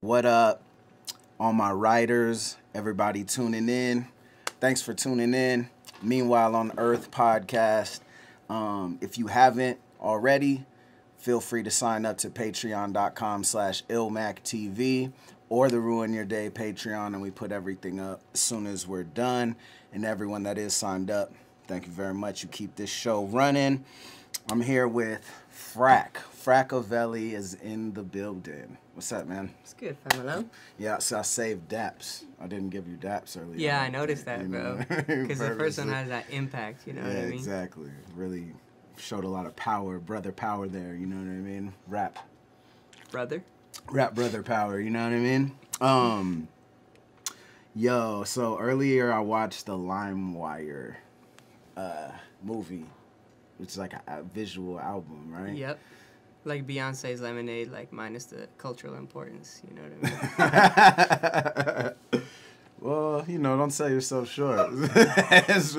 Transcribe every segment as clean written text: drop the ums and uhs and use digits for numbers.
What up, all my writers, everybody tuning in. Thanks for tuning in. Meanwhile on Earth podcast. If you haven't already, feel free to sign up to patreon.com/ILLMAC or the Ruin Your Day Patreon, and we put everything up as soon as we're done. And everyone that is signed up, thank you very much. You keep this show running. I'm here with Frak. Frakavelli is in the building. What's up, man? It's good, Familo. Yeah, so I saved daps. I didn't give you daps earlier. Yeah, I noticed that, bro. Because the first one has that impact, you know what I mean? Exactly. Really showed a lot of power, brother power there, you know what I mean? Rap brother power, you know what I mean? Yo, so earlier I watched the LimeWire movie, which is like a visual album, right? Yep. Like Beyonce's Lemonade, like minus the cultural importance, you know what I mean? Well, you know, don't sell yourself short. It's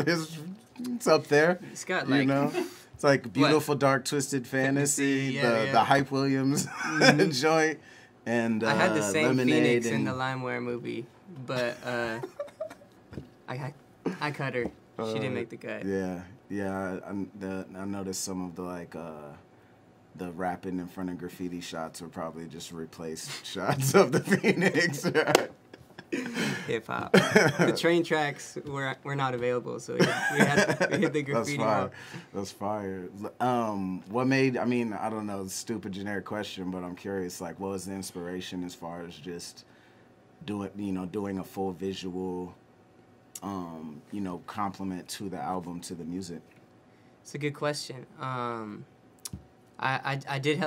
up there. It's got like... You know? It's like Beautiful Dark Twisted Fantasy, the Hype Williams joint, and I had the same Lemonade Phoenix in the LimeWire movie, but I cut her. She didn't make the cut. Yeah. I noticed some of the the rapping in front of graffiti shots were probably just replaced shots of the Phoenix. Right? Hip hop. The train tracks were not available, so we hit the graffiti wall. That's fire. What made? I mean, I don't know. Stupid generic question, but I'm curious. Like, what was the inspiration as far as just doing a full visual, complement to the album, to the music? It's a good question. I did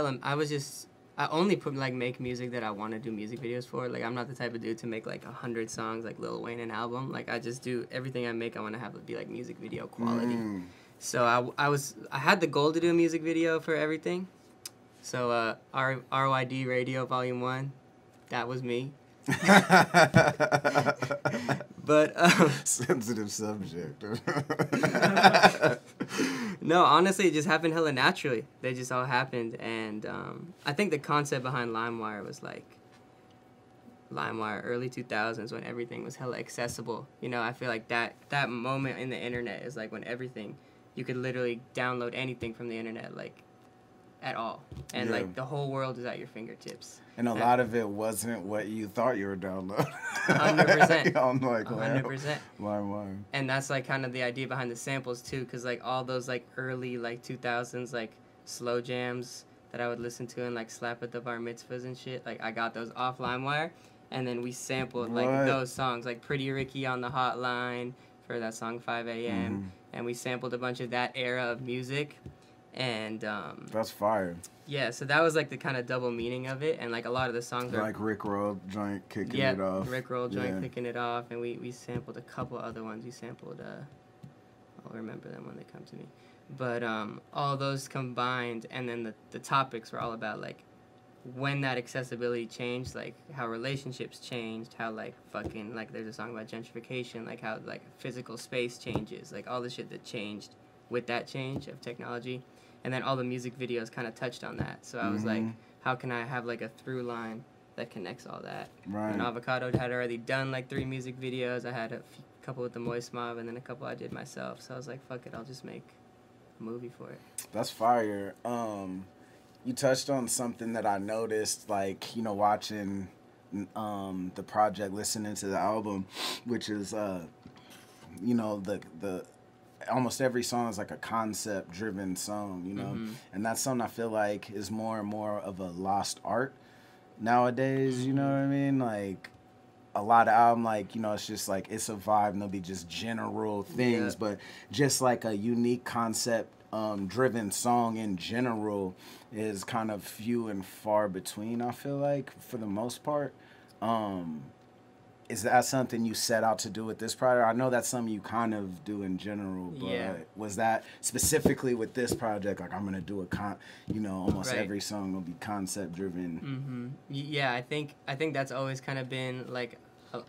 I only make music that I want to do music videos for. Like, I'm not the type of dude to make like 100 songs like Lil Wayne an album. Like, I just do everything I make. I want to have it be like music video quality. So I had the goal to do a music video for everything. So RYD Radio Volume 1, that was me. But sensitive subject. No, honestly, it just happened hella naturally. They just all happened, and I think the concept behind LimeWire was like LimeWire early 2000s when everything was hella accessible. You know, I feel like that moment in the internet is like when everything, you could literally download anything from the internet, like at all, and like the whole world is at your fingertips. And a lot of it wasn't what you thought you were downloading. 100%. I'm like, 100%. LimeWire. And that's like kind of the idea behind the samples too, because like all those like early like 2000s like slow jams that I would listen to and like slap at the bar mitzvahs and shit, like I got those off LimeWire, and then we sampled like those songs, like Pretty Ricky on the Hotline for that song 5 a.m. And we sampled a bunch of that era of music. And that's fire. Yeah, so that was like the kind of double meaning of it, and like a lot of the songs are like Rick Roll joint kicking it off. Rick Roll joint kicking it off, and we sampled a couple other ones. We sampled I'll remember them when they come to me. But all those combined, and then the topics were all about like when that accessibility changed, like how relationships changed, how like fucking like there's a song about gentrification, like how like physical space changes, like all the shit that changed with that change of technology. And then all the music videos kind of touched on that. So I was like, how can I have like a through line that connects all that? Right. And Avocado had already done like 3 music videos. I had a couple with the Moist Mob, and then a couple I did myself. So I was like, fuck it, I'll just make a movie for it. That's fire. You touched on something that I noticed, like, watching the project, listening to the album, which is, the almost every song is like a concept-driven song, and that's something I feel like is more and more of a lost art nowadays, you know what I mean? Like, a lot of album, like, it's just like, it's a vibe, and they'll be just general things, but just like a unique concept driven song in general is kind of few and far between, I feel like, for the most part. Is that something you set out to do with this project? I know that's something you kind of do in general, but was that specifically with this project, like, I'm going to do almost every song will be concept driven? Yeah, I think that's always kind of been like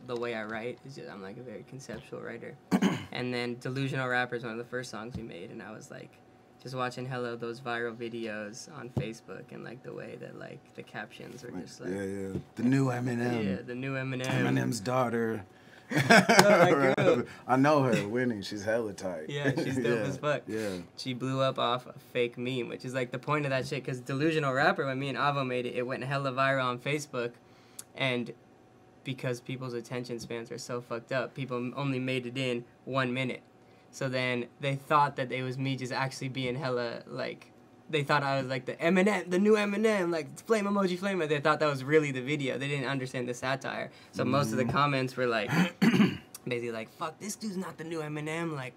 the way I write. Is just, I'm like a very conceptual writer. And then Delusional Rapper is one of the first songs we made, and I was like just watching hella of those viral videos on Facebook and like the way that like the captions were just like the new Eminem. Yeah, the new Eminem. Eminem's daughter. Girl. I know her, Winnie. She's hella tight. Yeah, she's dope as fuck. Yeah. She blew up off a fake meme, which is like the point of that shit. Because Delusional Rapper, when me and Avo made it, it went hella viral on Facebook, and because people's attention spans are so fucked up, people only made it in 1 minute. So then they thought that it was me just actually being hella, like, they thought I was like the Eminem, the new Eminem, like flame emoji flame. They thought that was really the video. They didn't understand the satire. So most of the comments were like, basically like, fuck, this dude's not the new Eminem, like,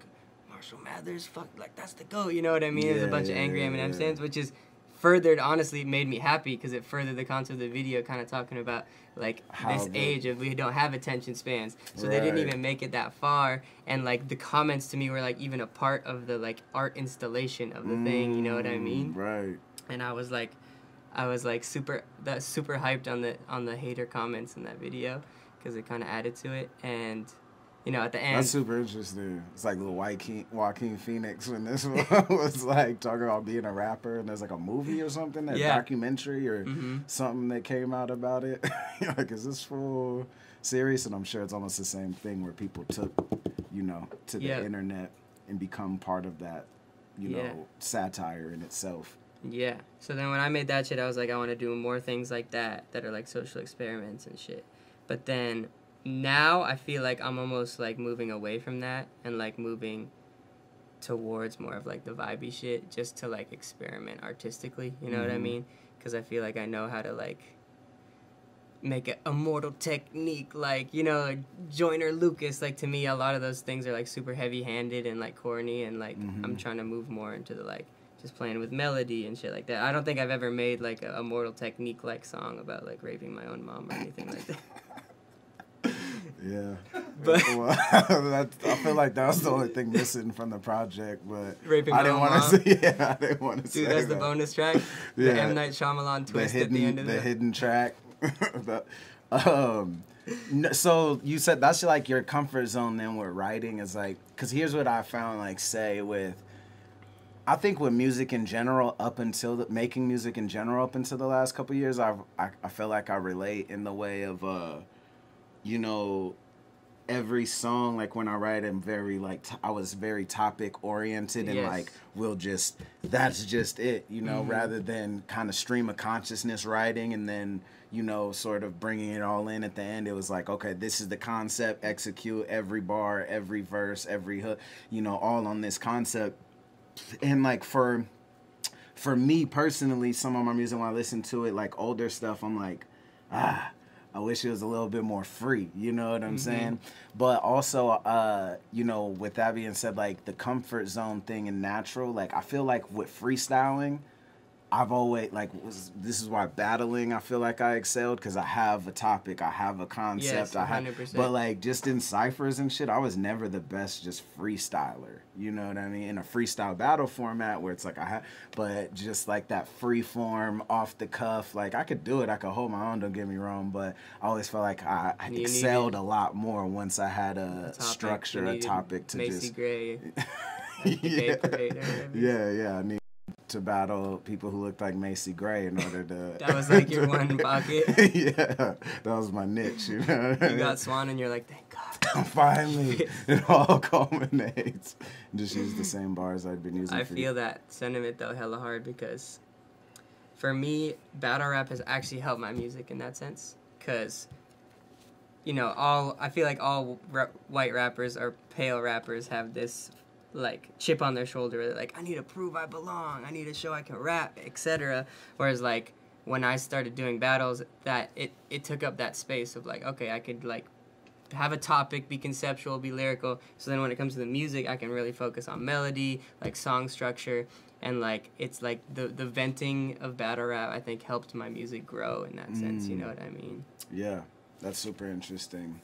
Marshall Mathers, fuck, like, that's the GOAT, you know what I mean? There's a bunch of angry Eminem stands, which is furthered, honestly, made me happy because it furthered the concept of the video, kind of talking about like this age of we don't have attention spans, so they didn't even make it that far, and like the comments to me were like even a part of the like art installation of the thing, you know what I mean? Right. And I was like super hyped on the hater comments in that video because it kind of added to it. And you know, at the end... That's super interesting. It's like little Joaquin Phoenix when this one was like talking about being a rapper, and there's like a movie or something, a documentary or something that came out about it. You're like, is this full serious? And I'm sure it's almost the same thing where people took, you know, to the internet and become part of that, you know, satire in itself. Yeah. So then when I made that shit, I was like, I want to do more things like that are like social experiments and shit. But then... now I feel like I'm almost like moving away from that and like moving towards more of like the vibey shit just to like experiment artistically, you know what I mean? Because I feel like I know how to like make a immortal technique, like, you know, Joyner Lucas. Like, to me, a lot of those things are like super heavy handed and like corny, and like I'm trying to move more into the like just playing with melody and shit like that. I don't think I've ever made like a immortal technique like song about like raping my own mom or anything like that. Yeah, but well, I feel like that was the only thing missing from the project. But raping I didn't want to say. Yeah, I didn't want to say. Dude, that's the bonus track. The M. Night Shyamalan twist at the end of the hidden track. So you said that's like your comfort zone. Then with writing is like, because here's what I found. Like, say with, I think with music in general, making music in general up until the last couple of years, I feel like I relate in the way of you know, every song, like when I write, I'm very like I was very topic oriented and like that's just it, you know, rather than kind of stream of consciousness writing and then, you know, sort of bringing it all in at the end. It was like, okay, this is the concept, execute every bar, every verse, every hook, you know, all on this concept. And like for me personally, some of my music, when I listen to it, like older stuff, I'm like, I wish it was a little bit more free, you know what I'm saying? But also, you know, with that being said, like the comfort zone thing and natural, like I feel like with freestyling, I've always, like, this is why battling, I feel like I excelled, because I have a topic, I have a concept, yes, 100%. But, like, just in ciphers and shit, I was never the best just freestyler, you know what I mean? In a freestyle battle format where it's like, but just, like, that free form, off the cuff, like, I could do it, I could hold my own, don't get me wrong, but I always felt like I excelled a lot more once I had a structure, a topic to Macy just... Gray. Yeah, I need to battle people who looked like Macy Gray in order to... That was like your one pocket? Yeah, that was my niche, you know? You got Swan and you're like, thank God. Finally, it all culminates. Just use the same bars I'd been using I feel that sentiment, though, hella hard, because for me, battle rap has actually helped my music in that sense, because... you know, I feel like all white rappers or pale rappers have this, like, chip on their shoulder. They're like, I need to prove I belong. I need to show I can rap, etc. Whereas, like, when I started doing battles, that it took up that space of, like, okay, I could, like, have a topic, be conceptual, be lyrical. So then when it comes to the music, I can really focus on melody, like, song structure. And, like, it's, like, the venting of battle rap, I think, helped my music grow in that sense. You know what I mean? Yeah. That's super interesting.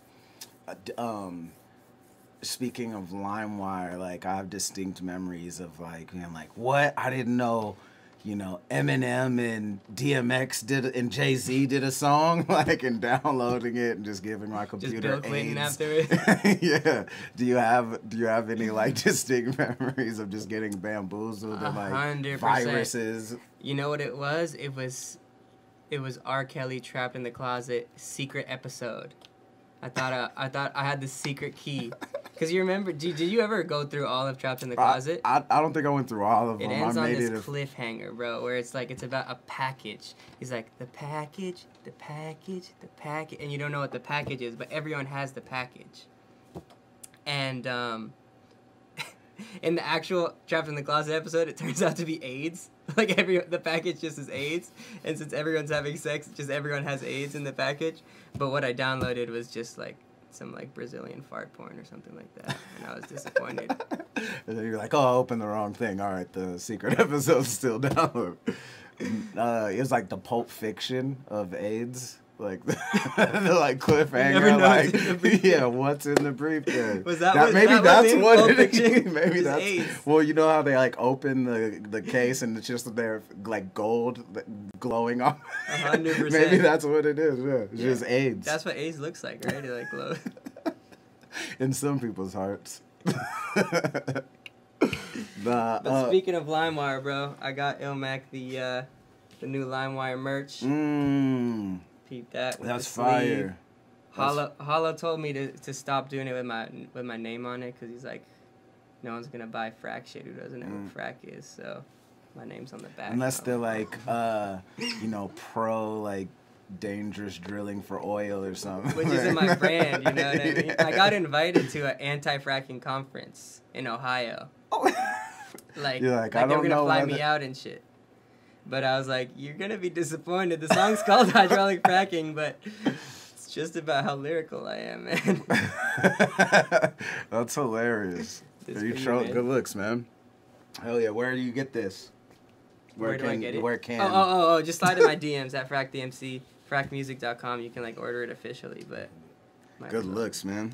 Speaking of LimeWire, like I have distinct memories of like being like, what? I didn't know you know, Eminem and DMX and Jay-Z did a song, like, and downloading it and just giving my computer Just Bill Clinton AIDS. after it. Yeah. Do you have any like distinct memories of just getting bamboozled and like 100%. viruses? You know what it was? It was R. Kelly Trapped in the Closet secret episode. I thought I had the secret key. Cause you remember? Did you ever go through all of Trapped in the Closet? I don't think I went through all of them. It ends on this cliffhanger, bro, where it's like it's about a package. He's like the package, and you don't know what the package is, but everyone has the package. And in the actual Trapped in the Closet episode, it turns out to be AIDS. Like the package just is AIDS, and since everyone's having sex, just everyone has AIDS in the package. But what I downloaded was just like some like Brazilian fart porn or something like that, and I was disappointed. And then you're like, oh, I opened the wrong thing. All right, the secret episode's still downloaded. It was like the Pulp Fiction of AIDS. Like the like cliffhanger, like yeah, what's in the briefcase? Maybe that's what it is. Maybe that's AIDS. Well, you know how they like open the case and it's just there like gold glowing off. 100%. Maybe that's what it is. Yeah, it's just AIDS. That's what AIDS looks like, right? It like glows. In some people's hearts. But speaking of LimeWire, bro, I got ILLMAC the new LimeWire merch. That that's fire. Holla told me to stop doing it with my name on it because he's like, no one's gonna buy Frak shit who doesn't know what Frak is. So my name's on the back. Unless they're like, you know, pro like dangerous drilling for oil or something. Which isn't my brand, you know what I mean? Yeah. I got invited to an anti-fracking conference in Ohio. Like they were gonna fly me out and shit. But I was like, you're going to be disappointed. The song's called Hydraulic Fracking, but it's just about how lyrical I am, man. That's hilarious. Good looks, man. Hell yeah. Where do you get this? Where do I get it? Where can? Oh, just slide in my DMs at FrakDMC, frakmusic.com. You can, like, order it officially, but... Good looks, man.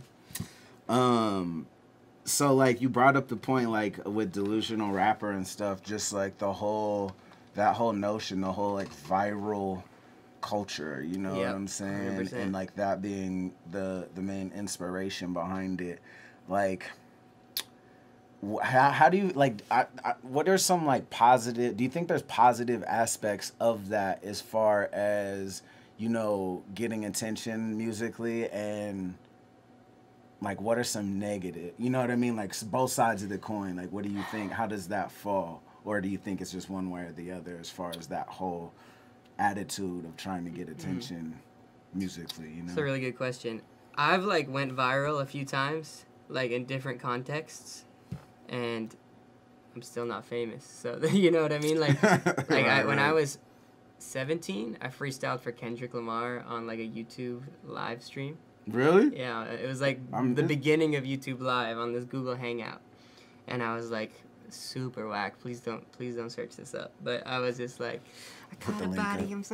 So, like, you brought up the point, like, with delusional rapper and stuff, just, like, that whole notion, the whole like viral culture, you know what I'm saying? 100%. And like that being the main inspiration behind it. Like, how do you like? What are some like positive? Do you think there's positive aspects of that as far as, you know, getting attention musically, and like what are some negative? You know what I mean? Like both sides of the coin. Like, what do you think? How does that fall? Or do you think it's just one way or the other as far as that whole attitude of trying to get attention musically, you know? That's a really good question. I've, like, went viral a few times, like, in different contexts, and I'm still not famous. So, you know what I mean? Like, when I was 17, I freestyled for Kendrick Lamar on, like, a YouTube live stream. Really? Yeah, it was, like, the beginning of YouTube Live on this Google Hangout. And I was, like... super whack. Please don't search this up. But I was just like, I caught a body, I'm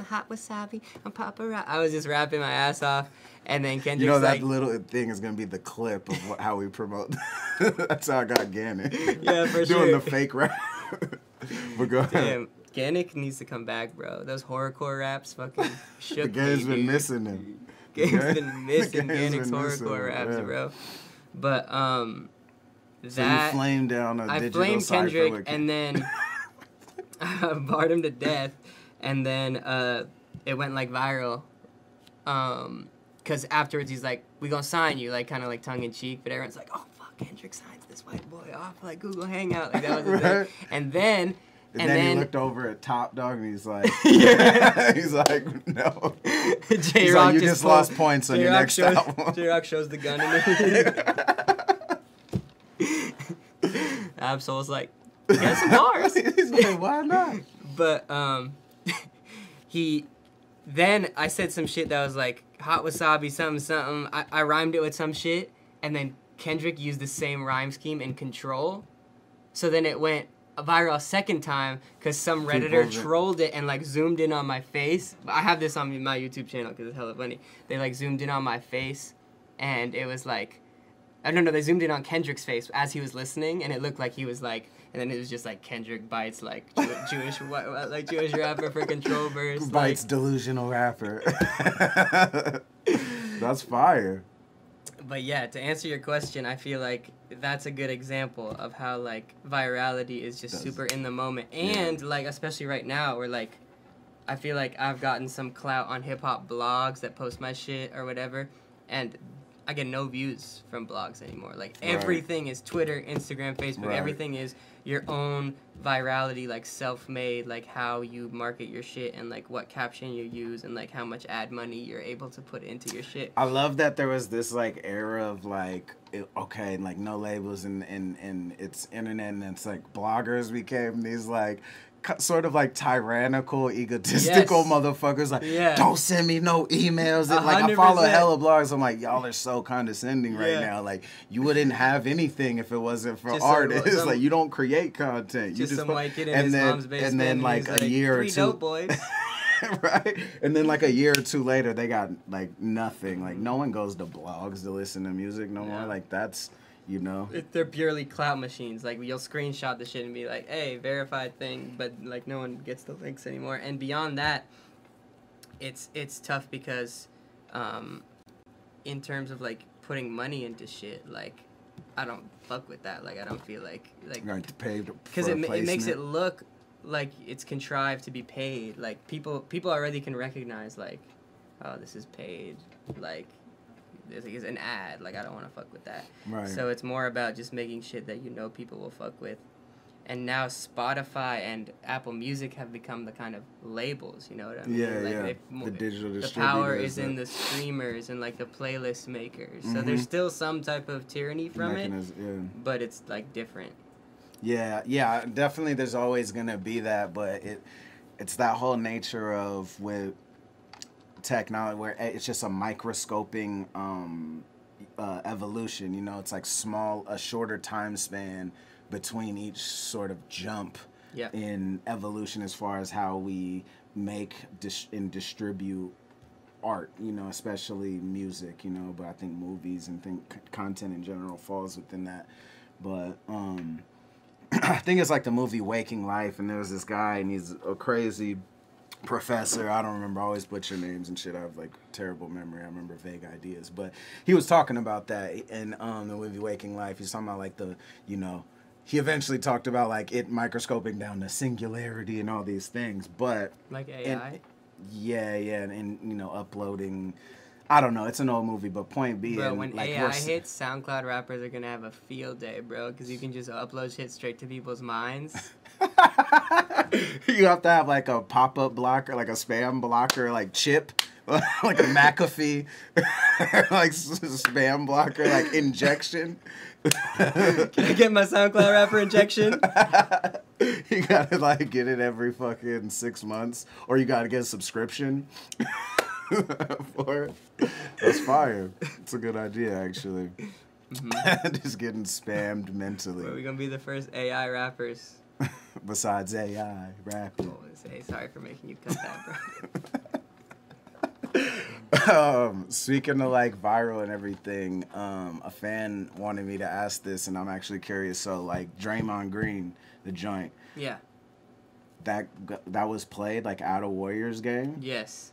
hot wasabi, I'm paparazzi. I was just rapping my ass off, and then Kendrick's, you know, that little thing is gonna be the clip of how we promote. That's how I got Gannick. Yeah, for sure. Doing the fake rap. But go ahead. Damn, Gannick needs to come back, bro. Those horrorcore raps fucking shook me. The game's been missing him. Game's been missing Gannick's horrorcore raps, bro. But so you flamed down a digital I flamed Kendrick, with and then I barred him to death, and then it went like viral. Cause afterwards he's like, "We gonna sign you," like kind of like tongue in cheek, but everyone's like, "Oh fuck, Kendrick signs this white boy off like Google Hangout," like that was the thing. And then he looked over at Top Dog and he's like, he's like, no. J-Rock you just lost points on your next album. J-Rock shows the gun in there. Absol's like, get some bars. He's like, why not? But then I said some shit that was like hot wasabi something. I rhymed it with some shit, and then Kendrick used the same rhyme scheme in Control. So then it went viral a second time because some Redditor trolled it and like zoomed in on my face. I have this on my YouTube channel because it's hella funny. They like zoomed in on my face, and it was like, I don't know, they zoomed in on Kendrick's face as he was listening, and it looked like he was like, and then it was just like Kendrick bites like Jewish like Jewish rapper for control verse. Bites like, delusional rapper. That's fire. But yeah, to answer your question, I feel like that's a good example of how like virality is just super in the moment, and like especially right now, where like I feel like I've gotten some clout on hip hop blogs that post my shit or whatever, and I get no views from blogs anymore. Like everything is Twitter, Instagram, Facebook. Everything is your own virality, like self-made, like how you market your shit and like what caption you use and like how much ad money you're able to put into your shit. I love that there was this like era of like like no labels and it's internet, and it's like bloggers became these like sort of like tyrannical, egotistical motherfuckers. Like, don't send me no emails. And, like, I follow hella blogs. I'm like, y'all are so condescending right now. Like, you wouldn't have anything if it wasn't for artists. Like, you don't create content. Just you some white kid in his mom's basement. And then like a year or two. Dope boys. Right? And then like a year or two later, they got like nothing. Like, no one goes to blogs to listen to music no more. Like, that's... You know, they're purely clout machines. Like, you'll screenshot the shit and be like, "Hey, verified thing," but like no one gets the links anymore. And beyond that, it's tough because, in terms of like putting money into shit, like I don't fuck with that. Like I don't feel like because it makes it look like it's contrived to be paid. Like people already can recognize like, oh, this is paid. Like. It's an ad. Like, I don't want to fuck with that. Right. So it's more about just making shit that you know people will fuck with. And now Spotify and Apple Music have become the kind of labels, you know what I mean? Yeah, like the digital distributors. The power is in the streamers and, like, the playlist makers. So there's still some type of tyranny from it, but it's, like, different. Yeah, definitely there's always going to be that, but it's that whole nature of with technology where it's just a microscoping evolution, you know. It's like a shorter time span between each sort of jump in evolution as far as how we make and distribute art, you know, especially music, you know, but I think movies and content in general falls within that. But I think it's like the movie Waking Life, and there was this guy and he's a crazy professor. I don't remember. I always butcher names and shit. I have like terrible memory. I remember vague ideas, but he was talking about that in the movie Waking Life. He's talking about like he eventually talked about like it microscoping down to singularity and all these things, but like AI. And you know, uploading. I don't know. It's an old movie, but point being, bro, when like, AI hits, SoundCloud rappers are gonna have a field day, bro, because you can just upload shit straight to people's minds. You have to have like a pop-up blocker, like a spam blocker, like chip, like a McAfee, like spam blocker, like injection. Can I get my SoundCloud rapper injection? You gotta like get it every fucking 6 months, or you gotta get a subscription for it. That's fire. It's a good idea, actually. Just getting spammed mentally. We're gonna be the first AI rappers. Besides AI rapping. Sorry for making you cut that, bro. Speaking of like viral and everything, a fan wanted me to ask this, and I'm actually curious. So like Draymond Green, the joint. Yeah. That was played like at a Warriors game. Yes.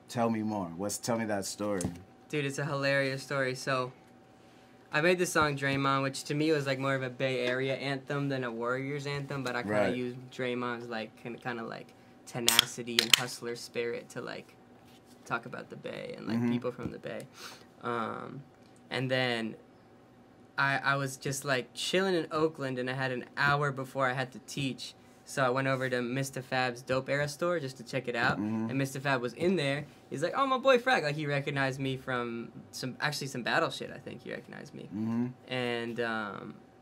Tell me more. Tell me that story. Dude, it's a hilarious story. So, I made the song Draymond, which to me was like more of a Bay Area anthem than a Warriors anthem, but I kind of used Draymond's like kind of like tenacity and hustler spirit to like talk about the Bay and like people from the Bay. And then I was just like chilling in Oakland, and I had an hour before I had to teach. So I went over to Mr. Fab's Dope Era store just to check it out. And Mr. Fab was in there. He's like, oh, my boy Frak. Like, he recognized me from some battle shit, I think he recognized me. And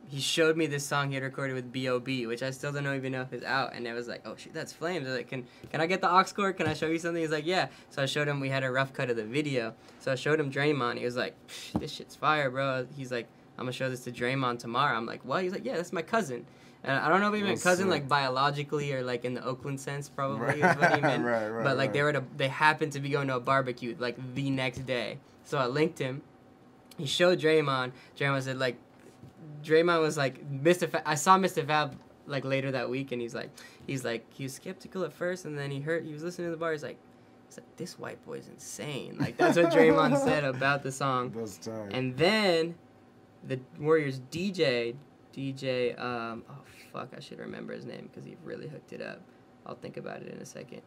he showed me this song he had recorded with B.O.B., which I still don't even know if it's out. And it was like, oh, shit, that's Flames. I was like, can I get the aux cord? Can I show you something? He's like, yeah. So I showed him. We had a rough cut of the video. So I showed him Draymond. He was like, this shit's fire, bro. He's like, I'm going to show this to Draymond tomorrow. I'm like, what? He's like, yeah, that's my cousin. And I don't know if he meant cousin like biologically or like in the Oakland sense, probably is what he meant. But like they happened to be going to a barbecue like the next day. So I linked him, he showed Draymond. Draymond said, like, Draymond was like, I saw Mr. Fab, like, later that week, and he's like, he was skeptical at first, and then he was listening to the bar, he's like, this white boy's insane. Like, that's what Draymond said about the song. That's tight. And then the Warriors DJ, oh, fuck, I should remember his name because he really hooked it up. I'll think about it in a second.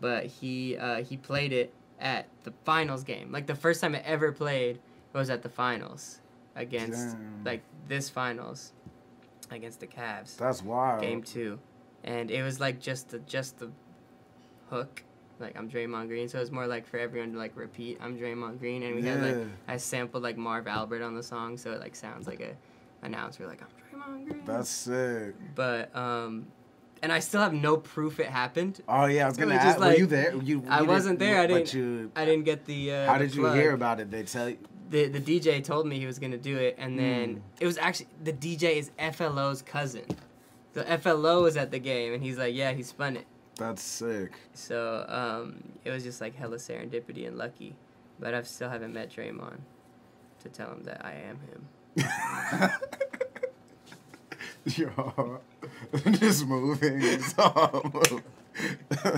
But he played it at the finals game. Like, the first time it ever played was at the finals against, like, this finals against the Cavs. That's wild. Game 2. And it was, like, just the hook. Like, I'm Draymond Green, so it's more like for everyone to, like, repeat, I'm Draymond Green, and we had, like, I sampled, like, Marv Albert on the song, so it, like, sounds like a announcer, like, I'm Draymond Green. That's sick. But, and I still have no proof it happened. Oh, yeah, I was gonna ask, were you there? I wasn't there, I didn't get the, how did you hear about it? They tell you? The DJ told me he was gonna do it, and then, it was actually, the DJ is FLO's cousin. So FLO was at the game, and he's like, yeah, he spun it. That's sick. So, it was just, like, hella serendipity and lucky. But I still haven't met Draymond to tell him that I am him. Yo, just moving.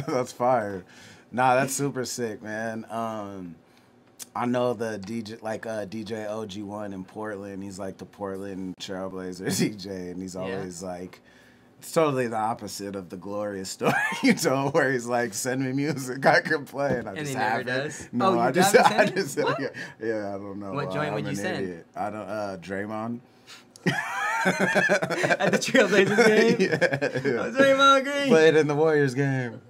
That's fire. Nah, that's super sick, man. I know the DJ, like DJ OG1 in Portland. He's like the Portland Trailblazer DJ, and he's always like, it's totally the opposite of the glorious story you told, where he's like, send me music, I can play, and I just have it. Does? No, I just yeah, I don't know. What joint would you send? Idiot. I don't, Draymond. At the Trailblazers game? Yeah. Draymond Green. Played in the Warriors game.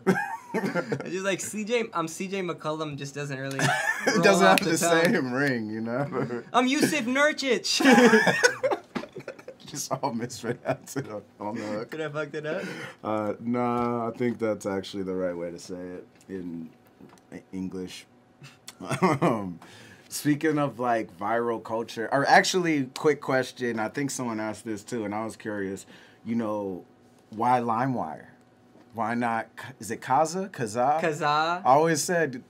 It's just like CJ McCollum just doesn't really It doesn't have the same ring, you know? I'm Yusuf Nurkic. Just all mispronounced it on the hook. Did I fuck it up? Nah, I think that's actually the right way to say it in English. Speaking of, like, viral culture, or actually, quick question, I think someone asked this too, and I was curious, you know, why LimeWire? Why not, is it Kazaa? I always said,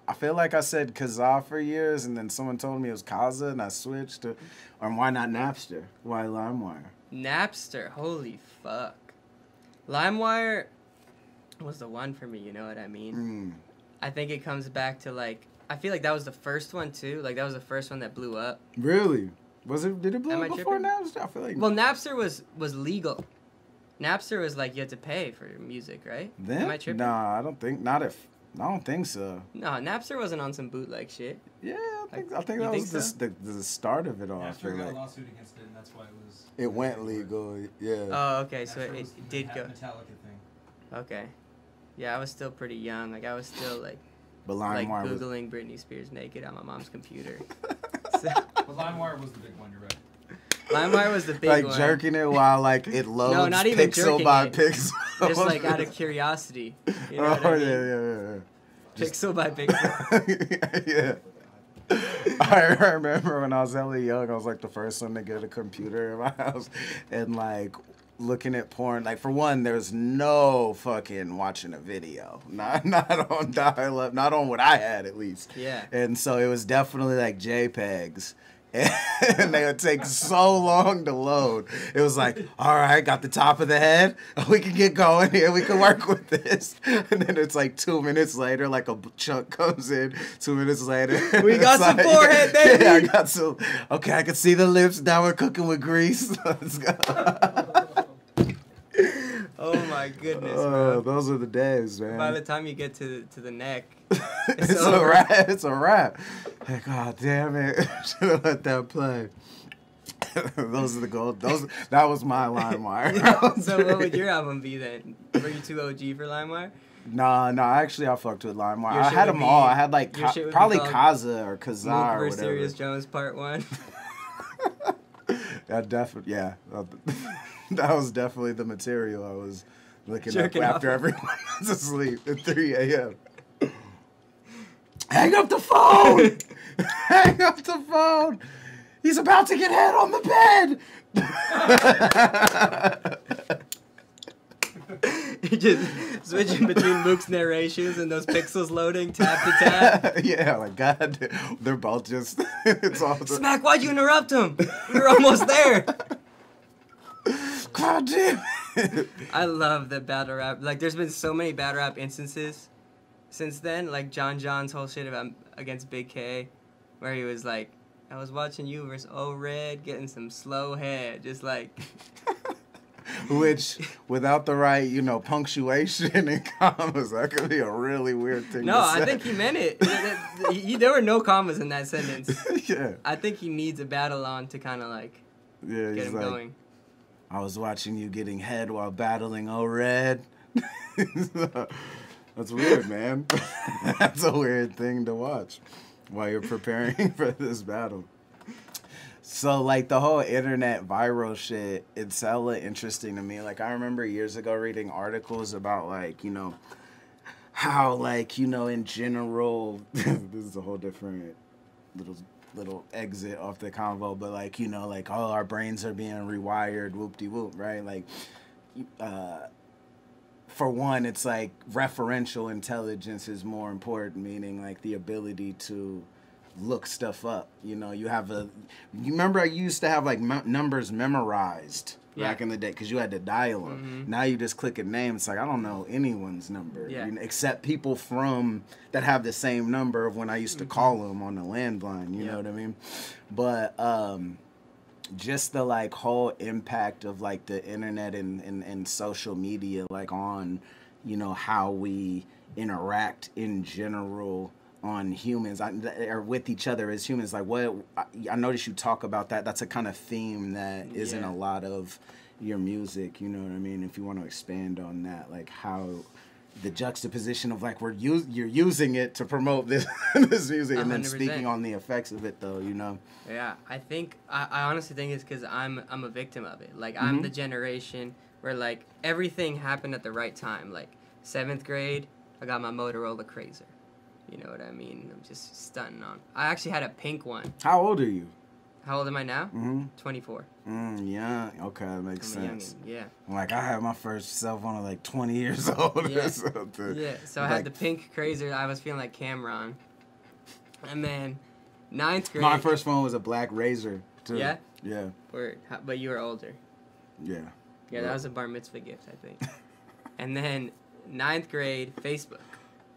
I feel like I said Kazaa for years, and then someone told me it was Kazaa, and I switched to, or why not Napster? Why LimeWire? Napster, holy fuck. LimeWire was the one for me, you know what I mean? I think it comes back to, like, I feel like that was the first one, too. Like, that was the first one that blew up. Really? Did it blow up before Napster? I feel like... Well, Napster was legal. Napster was, like, you had to pay for music, right? Then? Am I tripping? Nah, I don't think so. No, Napster wasn't on some bootleg shit. Yeah, I think that was the start of it all. Napster got a lawsuit against it, and that's why it went legal, yeah. Oh, okay, so it did go... Metallica thing. Okay. Yeah, I was still pretty young. Like, I was still, like Googling Britney Spears naked on my mom's computer. But LimeWire was the big one, you're right. LimeWire was the big one. Like, jerking it while, like, it loads no, not even pixel by pixel. Just, like, out of curiosity. You know what I mean? Yeah. Pixel by pixel. Yeah. I remember when I was hella young, I was, like, the first one to get a computer in my house. And, like, looking at porn, like, for one, there's no fucking watching a video. Not on dial-up, not on what I had, at least. Yeah. And so it was definitely, like, JPEGs. And they would take so long to load. It was like, all right, got the top of the head. We can get going here. We can work with this. And then it's like 2 minutes later, like a chunk comes in. 2 minutes later. We got some forehead, baby. Yeah, I got some. Okay, I can see the lips. Now we're cooking with grease. Let's go. Oh my goodness, bro. Those are the days, man. By the time you get to the neck, it's a wrap. It's a wrap. Like, oh, damn it. Should have let that play. Those are the gold. That was my LimeWire. So what would your album be then? Were you too OG for LimeWire? Nah, actually I fucked with LimeWire. I had them all. I had like probably Kazaa or Kazaa or whatever. Serious Jones Part 1. Yeah. That was definitely the material I was looking up after everyone was asleep at 3 a.m. Hang up the phone! Hang up the phone! He's about to get head on the bed! Just switching between Mook's narrations and those pixels loading tab to tab. Yeah, like God, they're both just. It's all. Smack! Why'd you interrupt him? We were almost there. God damn it. I love the battle rap. Like, there's been so many battle rap instances since then. Like John's whole shit about against Big K, where he was like, "I was watching you versus RYD, getting some slow head," just like. Which, without the right, punctuation and commas, that could be a really weird thing No, to say. I think he meant it. There were no commas in that sentence. Yeah. I think he needs a battle on to kind of like Yeah, get he's him like, going. I was watching you getting head while battling RYD. That's weird, man. That's a weird thing to watch while you're preparing for this battle. So, like, the whole internet viral shit, it's hella interesting to me. Like, I remember years ago reading articles about, like, how, like, in general, this is a whole different little exit off the convo, but, like, like, all our brains are being rewired, whoop-de-whoop, right? Like, for one, it's, like, referential intelligence is more important, meaning, like, the ability to look stuff up. You remember I used to have like numbers memorized back in the day because you had to dial them. Now you just click a name. It's like I don't know anyone's number except people that have the same number of when I used to call them on the landline. You know what I mean? But just the like whole impact of like the internet and social media like on how we interact in general on humans or with each other as humans. Like what I noticed you talk about that. That's a kind of theme that isn't a lot of your music. You know what I mean? If you want to expand on that, like how the juxtaposition of like you're using it to promote this this music 100%. And then speaking on the effects of it though. Yeah, I think I honestly think it's because I'm a victim of it. Like I'm the generation where like everything happened at the right time. Like 7th grade, I got my Motorola Crazer. You know what I mean? I'm just stunting on. I actually had a pink one. How old are you? How old am I now? 24. Yeah. Okay, that makes sense. Yeah. Like I had my first cell phone at like 20 years old or something. Yeah. So I had the pink Crazer. I was feeling like Cameron. And then 9th grade. My first phone was a black Razor too. Yeah. Yeah. But you were older. Yeah. Yeah, that was a bar mitzvah gift, I think. And then 9th grade, Facebook.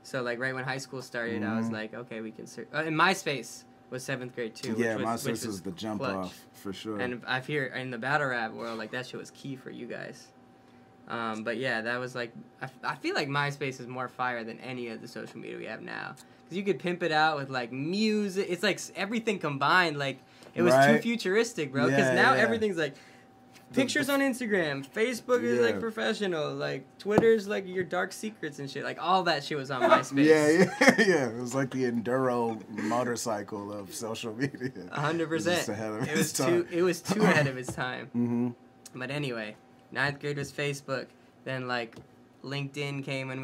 So, like, right when high school started, I was like, okay, we can search. And MySpace was 7th grade, too. Yeah, MySpace was the jump off, for sure. And I hear in the battle rap world, like, that shit was key for you guys. But, yeah, that was, like, I feel like MySpace is more fire than any of the social media we have now. Because you could pimp it out with, like, music. It's, like, everything combined. Like, it was too futuristic, bro. Because now everything's, like, pictures on Instagram, Facebook is like professional, like Twitter's like your dark secrets and shit. Like all that shit was on MySpace. Yeah. It was like the enduro motorcycle of social media. 100%. It was too ahead of its time. But anyway, 9th grade was Facebook. Then like LinkedIn came when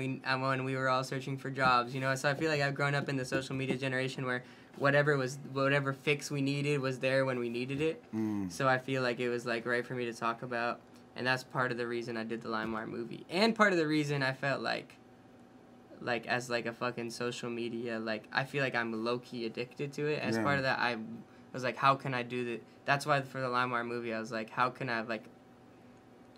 we were all searching for jobs. So I feel like I've grown up in the social media generation where whatever fix we needed was there when we needed it. So I feel like it was like right for me to talk about, and that's part of the reason I did the LimeWire movie, and part of the reason I felt like as like a fucking social media, like I feel like I'm low key addicted to it. As part of that, I was like, how can I do that? That's why for the LimeWire movie, I was like, how can I like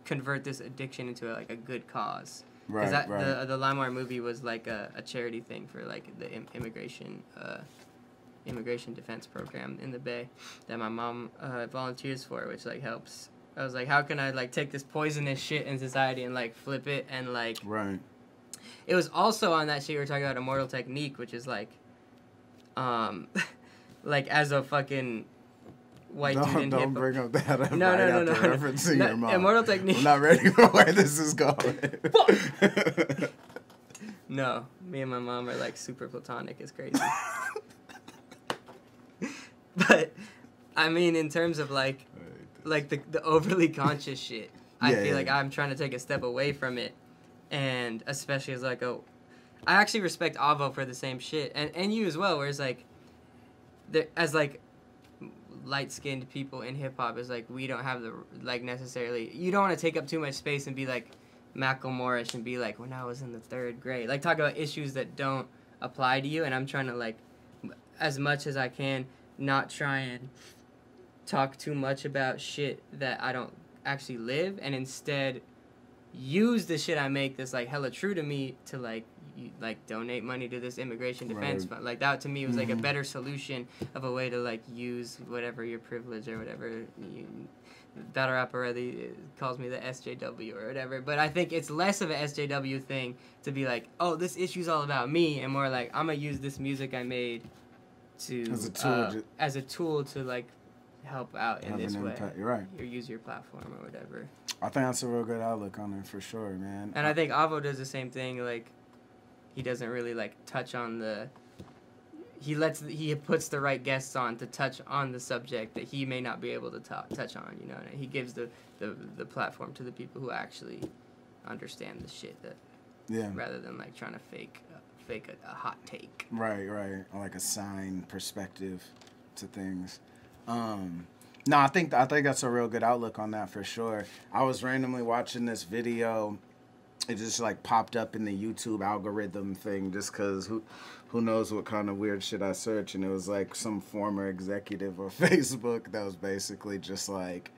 convert this addiction into like a good cause? Because the LimeWire movie was like a charity thing for like the immigration defense program in the Bay that my mom volunteers for, which like helps. I was like, how can I like take this poisonous shit in society and like flip it and like it was also on that shit we were talking about Immortal Technique, which is like like as a fucking white dude in hip-hop. Don't bring up that after No. referencing your mom. Immortal Technique. I'm not ready for where this is going. No, me and my mom are like super platonic. It's crazy. But I mean, in terms of like the overly conscious shit, I feel like I'm trying to take a step away from it, and especially as like I actually respect Avo for the same shit, and you as well. Where it's like, as like light-skinned people in hip hop, is like we don't have the like necessarily. You don't want to take up too much space and be like Macklemore-ish and be like, when I was in the 3rd grade. Like, talk about issues that don't apply to you, and I'm trying to, like, as much as I can, not try and talk too much about shit that I don't actually live, and instead use the shit I make that's, like, hella true to me to, like, donate money to this immigration defense fund. Like, that to me was, like, a better solution of a way to, like, use whatever your privilege or whatever battle rapper really calls me the SJW or whatever. But I think it's less of an SJW thing to be like, oh, this issue's all about me, and more like, I'm going to use this music I made to as a tool to, like, help out in this way. You're right. Or use your platform or whatever. I think that's a real good outlook on it for sure, man. And I think Avo does the same thing. Like, he doesn't really, like, touch on the... He puts the right guests on to touch on the subject that he may not be able to touch on, you know. And he gives the platform to the people who actually understand the shit that... Yeah. Rather than, like, trying to fake a hot take. Right. Like a sign perspective to things. No, I think that's a real good outlook on that for sure. I was randomly watching this video. It just, like, popped up in the YouTube algorithm thing just because who knows what kind of weird shit I search. And it was, like, some former executive of Facebook that was basically just like,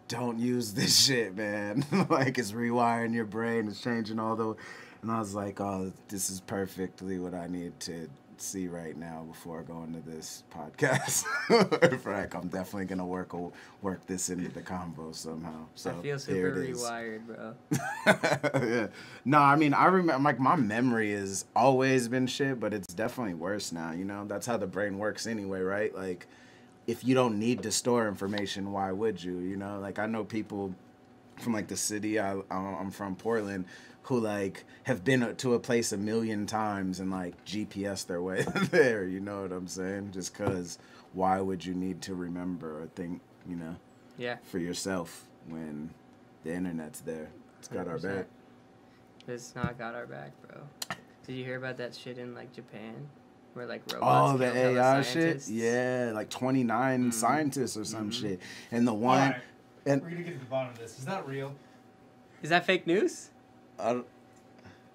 don't use this shit, man. Like, it's rewiring your brain. It's changing all the... And I was like, oh, this is perfectly what I need to see right now before I go into this podcast. Frak, I'm definitely going to work this into the combo somehow. So I feel super rewired, bro. Yeah. No, I mean, I remember, like, my memory has always been shit, but it's definitely worse now, you know? That's how the brain works anyway, right? Like, if you don't need to store information, why would you, you know? Like, I know people from, like, the city, I'm from Portland, who, like, have been to a place 1,000,000 times and, like, GPS their way there, you know what I'm saying? Just because why would you need to remember or think, you know, for yourself when the internet's there? It's got 100%. Our back. It's not got our back, bro. Did you hear about that shit in, like, Japan? Where, like, robots the AI shit? Yeah, like 29 scientists or some shit. And the one... Right. And we're going to get to the bottom of this. Is that real? Is that fake news?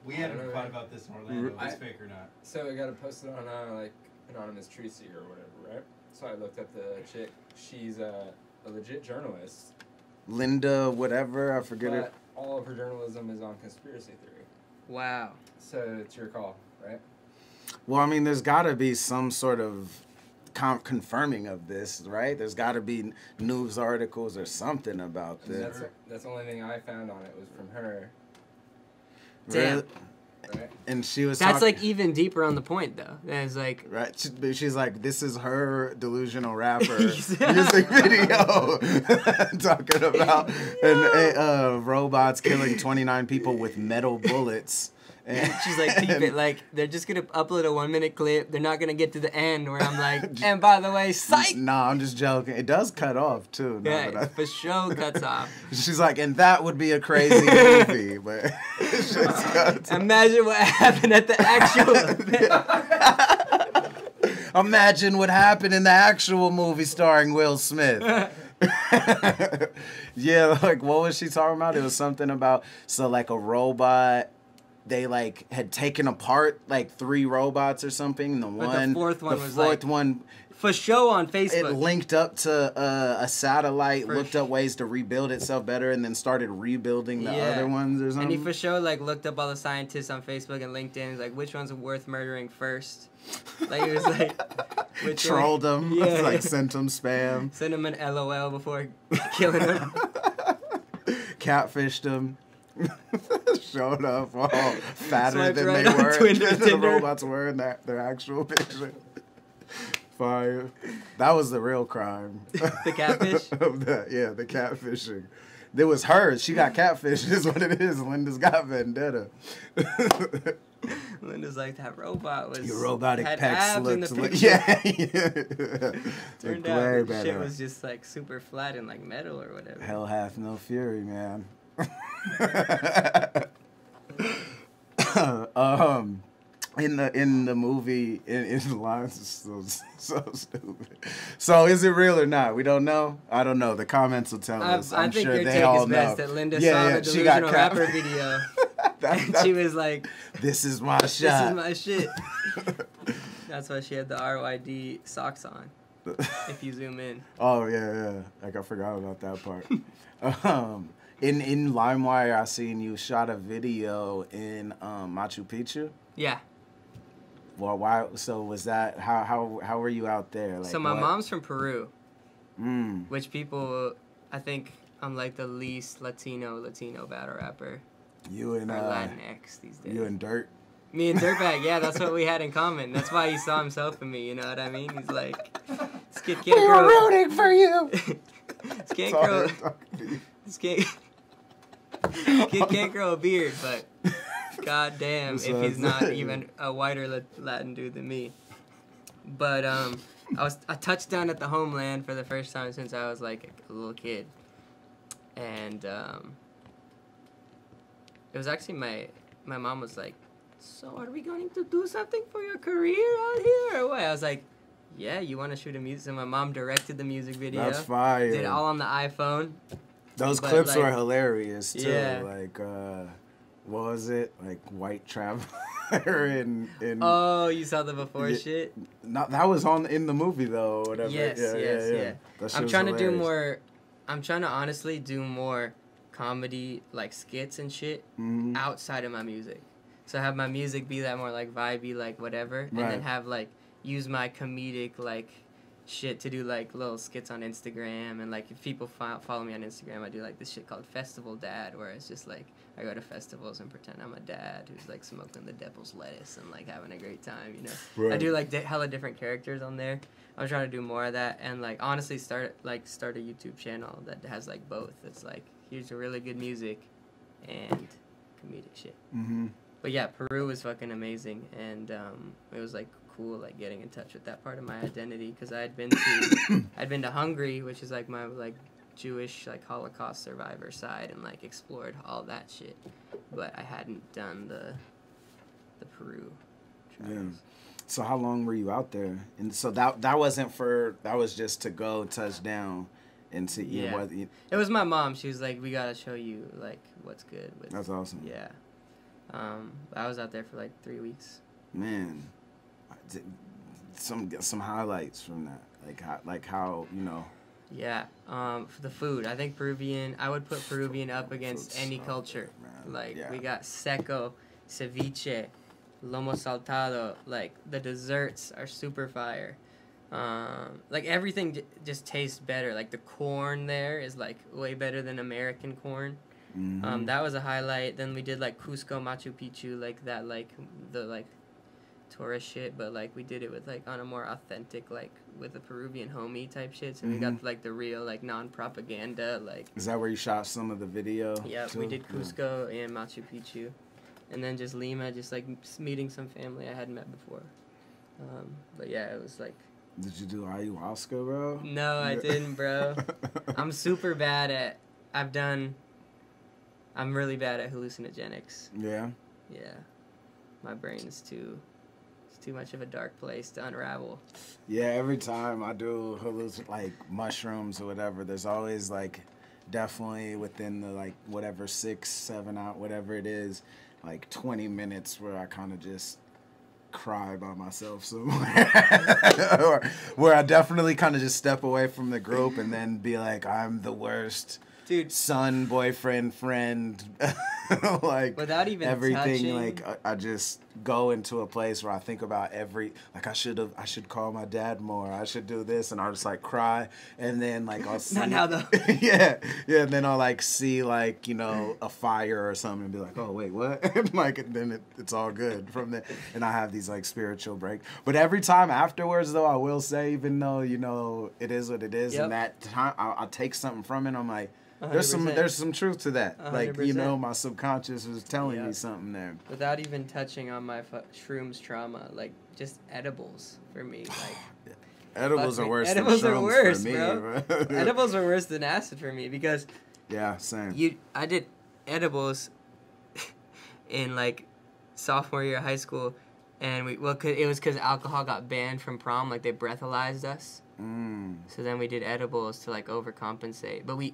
We had a fight about this in Orlando. If it's fake or not. So I got it posted on like Anonymous Tree Seeker or whatever, right? So I looked up the chick. She's a legit journalist. Linda, whatever, I forget but it. All of her journalism is on conspiracy theory. Wow. So it's your call, right? Well, I mean, there's got to be some sort of confirming of this, right? There's got to be news articles or something about this. That's the only thing I found on it was from her. Damn. Right. And she was That's like even deeper on the point, though. It's like... Right. She's like, this is her delusional rapper music video talking about robots killing 29 people with metal bullets. And she's like, keep it. Like, they're just going to upload a 1-minute clip. They're not going to get to the end where I'm like, and by the way, psych! Nah, I'm just joking. It does cut off, too. Yeah, for sure cuts off. She's like, and that would be a crazy movie. But imagine what happened at the actual event. Imagine what happened in the actual movie starring Will Smith. Yeah, like, what was she talking about? It was something about, so, like, a robot... They, like, had taken apart, like, 3 robots or something. The fourth one was, the fourth like, one... For show on Facebook. It linked up to a satellite, looked up ways to rebuild itself better, and then started rebuilding the other ones or something. And he for sure, like, looked up all the scientists on Facebook and LinkedIn. He's like, which one's worth murdering first? Like, he was like... Trolled them. Yeah. Like, sent them spam. Sent them an LOL before killing them. Catfished them. Showed up all fatter Swiped than right they were. The Tinder. robots were in their actual picture. Fire. That was the real crime. The catfish? The catfishing. It was hers. She got catfished is what it is. Linda's got vendetta. Linda's like, that robot was... Your robotic had pecs abs in the looked... picture. Yeah. Turned out the shit was just, like, super flat and, like, metal or whatever. Hell hath no fury, man. in the movie, in the lines is so stupid. So is it real or not? We don't know. I don't know. The comments will tell us. I I'm think sure your they take all is know. best that Linda saw the she got Delusional Rapper video. And she was like, "This is my shot. This is my shit." That's why she had the RYD socks on. If you zoom in. Oh yeah. Like I forgot about that part. In LimeWire, I seen you shot a video in Machu Picchu. Yeah. Well, why? So was that how were you out there? Like, so my mom's from Peru, which I think I'm like the least Latino battle rapper. You and or Latinx these days. You and Dirt. Me and Dirtbag, yeah, that's what we had in common. That's why he saw himself in me. You know what I mean? He's like, this kid can't we grow. were rooting for you. This kid can't grow a beard, but goddamn, if he's not even a whiter Latin dude than me. But I touched down at the homeland for the first time since I was like a little kid, and it was actually my mom was like, "So are we going to do something for your career out here or what?" I was like, "Yeah, you want to shoot a music?" So my mom directed the music video. That's fire. Did it all on the iPhone. Those But, clips like, were hilarious too. yeah. Like what was it? Like White Traveler in Oh, you saw the before Yeah. shit? Not that was in the movie though, or whatever. Yes. That shit I'm was trying to do hilarious. more. I'm trying to honestly do more comedy, like skits and shit, outside of my music. So have my music be that more like vibey, like whatever, and Right. then have like use my comedic like shit to do like little skits on Instagram, and like if people follow me on Instagram, I do like this shit called Festival Dad, where it's just like I go to festivals and pretend I'm a dad who's like smoking the devil's lettuce and like having a great time, you know. Right. I do like hella different characters on there. I'm trying to do more of that, and like honestly start a YouTube channel that has like both. It's like here's a really good music and comedic shit. Mm-hmm. But yeah, Peru was fucking amazing, and it was like cool like getting in touch with that part of my identity, because I'd been to Hungary, which is like my like Jewish like Holocaust survivor side, and like explored all that shit, but I hadn't done the Peru travels. Yeah. So how long were you out there? And so that was just to go touch down and see. Yeah. It was my mom. She was like, "We gotta show you like what's good." That's awesome. Yeah. I was out there for like 3 weeks. Man, some highlights from that, like how you know. Yeah. For the food, I think I would put Peruvian up against any culture. Good, man. Like Yeah. we got seco, ceviche, lomo saltado. Like the desserts are super fire. Like everything just tastes better. Like the corn there is like way better than American corn. Mm-hmm. That was a highlight. Then we did like Cusco, Machu Picchu, like that, like the like tourist shit, but like we did it with like on a more authentic, like with a Peruvian homie type shit. So we got like the real like non-propaganda, like. Is that where you shot some of the video? Yeah, too? we did Cusco and Machu Picchu, and then just Lima, just like meeting some family I hadn't met before. But yeah, it was like. Did you do ayahuasca, bro? No, I didn't, bro. I'm super bad at. I'm really bad at hallucinogenics. Yeah. Yeah, my brain is too much of a dark place to unravel. Yeah, every time I do like mushrooms or whatever, there's always like definitely within the like whatever 6-7 out whatever it is, like 20 minutes where I kind of just cry by myself somewhere, or where I definitely kind of just step away from the group and then be like, I'm the worst. Dude, son, boyfriend, friend, like without even everything. touching. Like I just go into a place where I think about I should call my dad more. I should do this, and I'll just like cry, and then like I'll see. Not now though. yeah. And then I'll like see like a fire or something, and be like, oh wait, what? Like and then it's all good from there, and I have these like spiritual break. But every time afterwards, though, I will say, even though it is what it is, Yep. and that time I'll take something from it. I'm like. 100%. There's some truth to that. 100%. Like, my subconscious was telling me Yep. something there. Without even touching on my shrooms trauma, like just edibles for me, like. Edibles are worse Edibles than are shrooms worse, for me, bro. Edibles are worse than acid for me because. Yeah, same. I did edibles in like sophomore year of high school, And it was because alcohol got banned from prom, like they breathalyzed us. So then we did edibles to like overcompensate. But we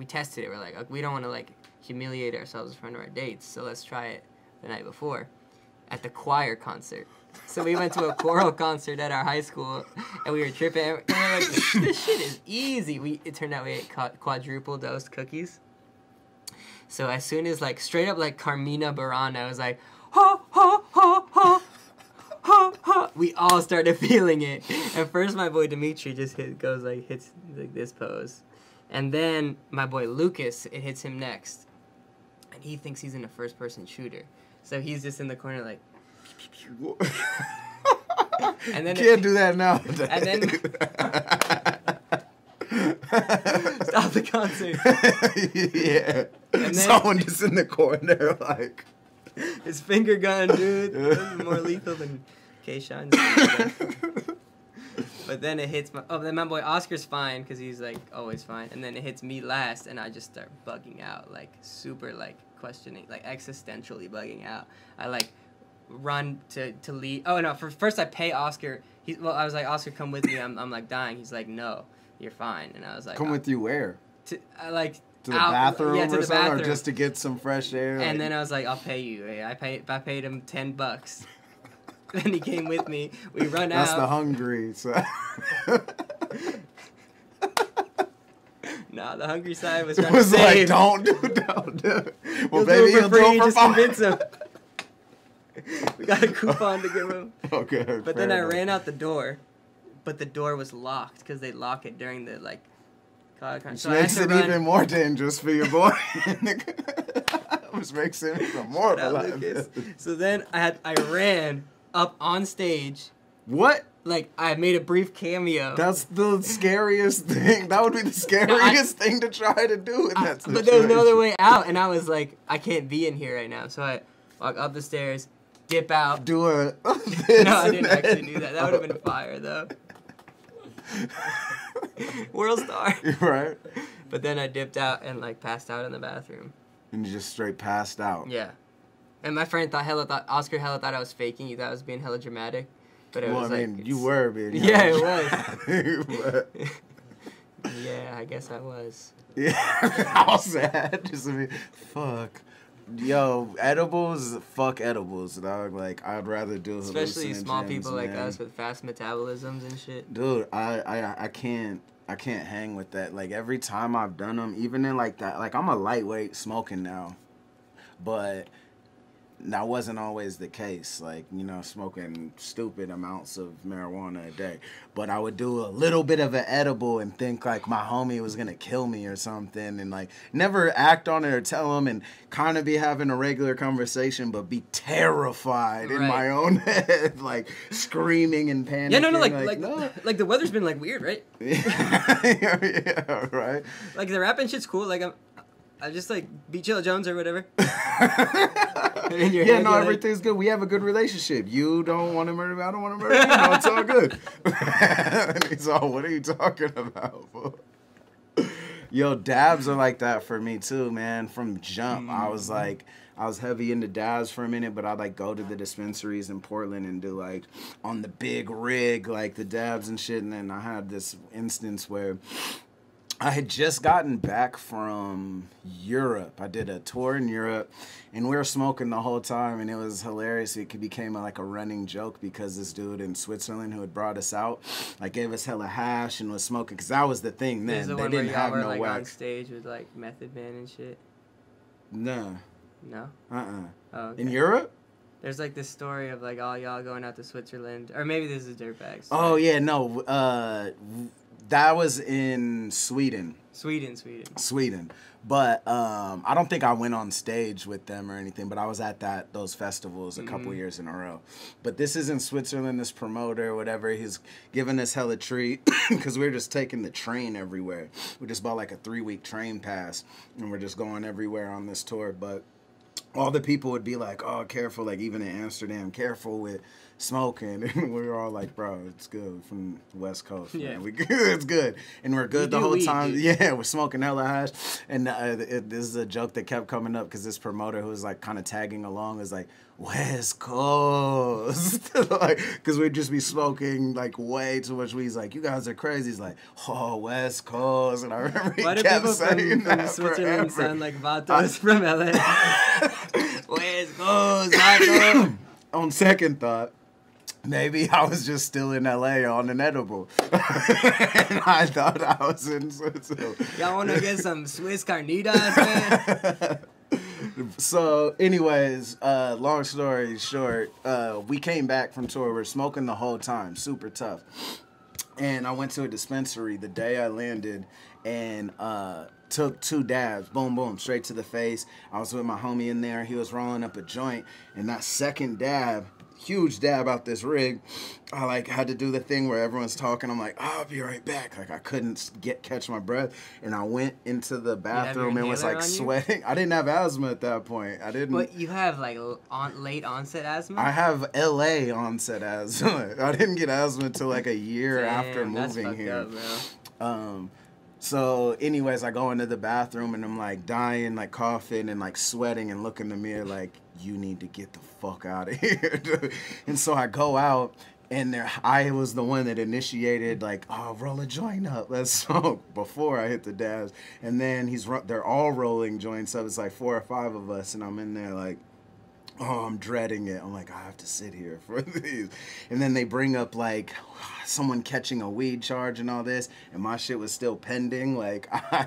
tested it. We're like, we don't want to like humiliate ourselves in front of our dates, so let's try it the night before at the choir concert. So we went to a choral concert at our high school, and we were tripping. And we're like, this shit is easy. It turned out we ate quadruple dosed cookies. So as soon as like straight up like Carmina Burana was like, ha ha ha ha. Ha, ha. We all started feeling it. And first my boy Dimitri just hits like this pose. And then my boy Lucas, it hits him next. And he thinks he's in a first person shooter. So he's just in the corner like and then can't do that now. And then stop the concert. Yeah. And then, someone just in the corner like his finger gun, dude. This is more lethal than K-Shine's. But then it hits then my boy Oscar's fine because he's like always fine. And then it hits me last, and I just start bugging out, like super like questioning, like existentially bugging out. I like run to leave. Oh no! First I pay Oscar. I was like, Oscar, come with me. I'm like dying. He's like, no, you're fine. And I was like, come with you where? To the bathroom or something, bathroom. or just to get some fresh air. And then I was like, I'll pay you. I paid him $10. Then he came with me. We run That's out. the hungry side. Nah, the hungry side was It trying was to like, save. don't do. Well, He'll baby, do it he'll for free. do it for Just fun. convince him. We got a coupon to give him. Okay. But then I ran out the door, but the door was locked because they lock it during the like. Which makes it even more dangerous for your boy. Which makes it even more alive. So then I ran up on stage. What? Like, I made a brief cameo. That's the scariest thing. That would be the scariest thing to try to do in that situation. But there was no other way out, and I was like, I can't be in here right now. So I walk up the stairs, dip out. Do it. No, I didn't actually do that. That would have been fire, though. World star. Right. But then I dipped out and, like, passed out in the bathroom. And you just straight passed out. Yeah. And my friend Oscar thought I was faking. He thought I was being hella dramatic. But it was you were being. Yeah, it was. Yeah, I guess I was. Yeah, how sad. Just I mean, fuck. Yo, edibles, fuck edibles, dog. Like, I'd rather do especially small people man. like us with fast metabolisms and shit. Dude, I can't hang with that. Like, every time I've done them, even in like that, like, I'm a lightweight smoking now, but that wasn't always the case. Like, you know, smoking stupid amounts of marijuana a day. But I would do a little bit of an edible and think, like, my homie was going to kill me or something. And, like, never act on it or tell him and kind of be having a regular conversation, but be terrified in my own head. Like, screaming and panicking. Yeah, no, no. Like, the weather's been, like, weird, right? Yeah, right. Like, the rapping shit's cool. Like, I just, like, beat Chilla Jones or whatever. Yeah, no, everything's good. We have a good relationship. You don't want to murder me, I don't want to murder you. No, it's all good. And he's all, what are you talking about? Yo, dabs are like that for me too, man. From jump, I was heavy into dabs for a minute, but I'd like go to the dispensaries in Portland and do like on the big rig, like the dabs and shit. And then I had this instance where I had just gotten back from Europe. I did a tour in Europe, and we were smoking the whole time, and it was hilarious. It became like a running joke because this dude in Switzerland who had brought us out, like, gave us hella hash and was smoking, because that was the thing then. The they one didn't where have were, no like, wax. On stage with like Method Man and shit. No. No. Oh, okay. In Europe? There's like this story of like all y'all going out to Switzerland, or maybe this is Dirtbags. Oh yeah, no. That was in Sweden. Sweden. But I don't think I went on stage with them or anything, but I was at those festivals a couple years in a row. But this is in Switzerland, this promoter or whatever, he's giving us hella treat because we were just taking the train everywhere. We just bought like a 3-week train pass, and we're just going everywhere on this tour. But all the people would be like, oh, careful, like even in Amsterdam, careful with smoking, and we were all like, bro, it's good from the West Coast, man. Yeah. We good, it's good, and we're good the whole time. Dude. Yeah, we're smoking hella hash, and this is a joke that kept coming up because this promoter who was like kind of tagging along was like, West Coast, like, because we'd just be smoking like way too much weed. He's like, you guys are crazy. He's like, oh, West Coast, and I remember he Why do kept people saying from that Switzerland forever. sound like vatos from LA? West Coast, vato. On second thought, maybe I was just still in LA on an edible. And I thought I was in Switzerland. Y'all want to get some Swiss carnitas, man? So, anyways, long story short, we came back from tour. We're smoking the whole time, super tough. And I went to a dispensary the day I landed and took 2 dabs, boom, boom, straight to the face. I was with my homie in there. He was rolling up a joint. And that second dab, huge dab out this rig, I like had to do the thing where everyone's talking. I'm like, I'll be right back. Like I couldn't catch my breath. And I went into the bathroom and was like sweating. I didn't have asthma at that point. I didn't. But you have like late onset asthma? I have LA onset asthma. I didn't get asthma until like a year Damn, after that's moving fucked here. up, bro. So anyways, I go into the bathroom and I'm like dying, like coughing and like sweating and look in the mirror like, you need to get the fuck out of here, dude. And so I go out and I was the one that initiated like, oh, roll a joint up, let's smoke, before I hit the dabs. And then they're all rolling joints up. It's like 4 or 5 of us and I'm in there like, oh, I'm dreading it. I'm like, I have to sit here for these. And then they bring up, like, someone catching a weed charge and all this, and my shit was still pending. Like, I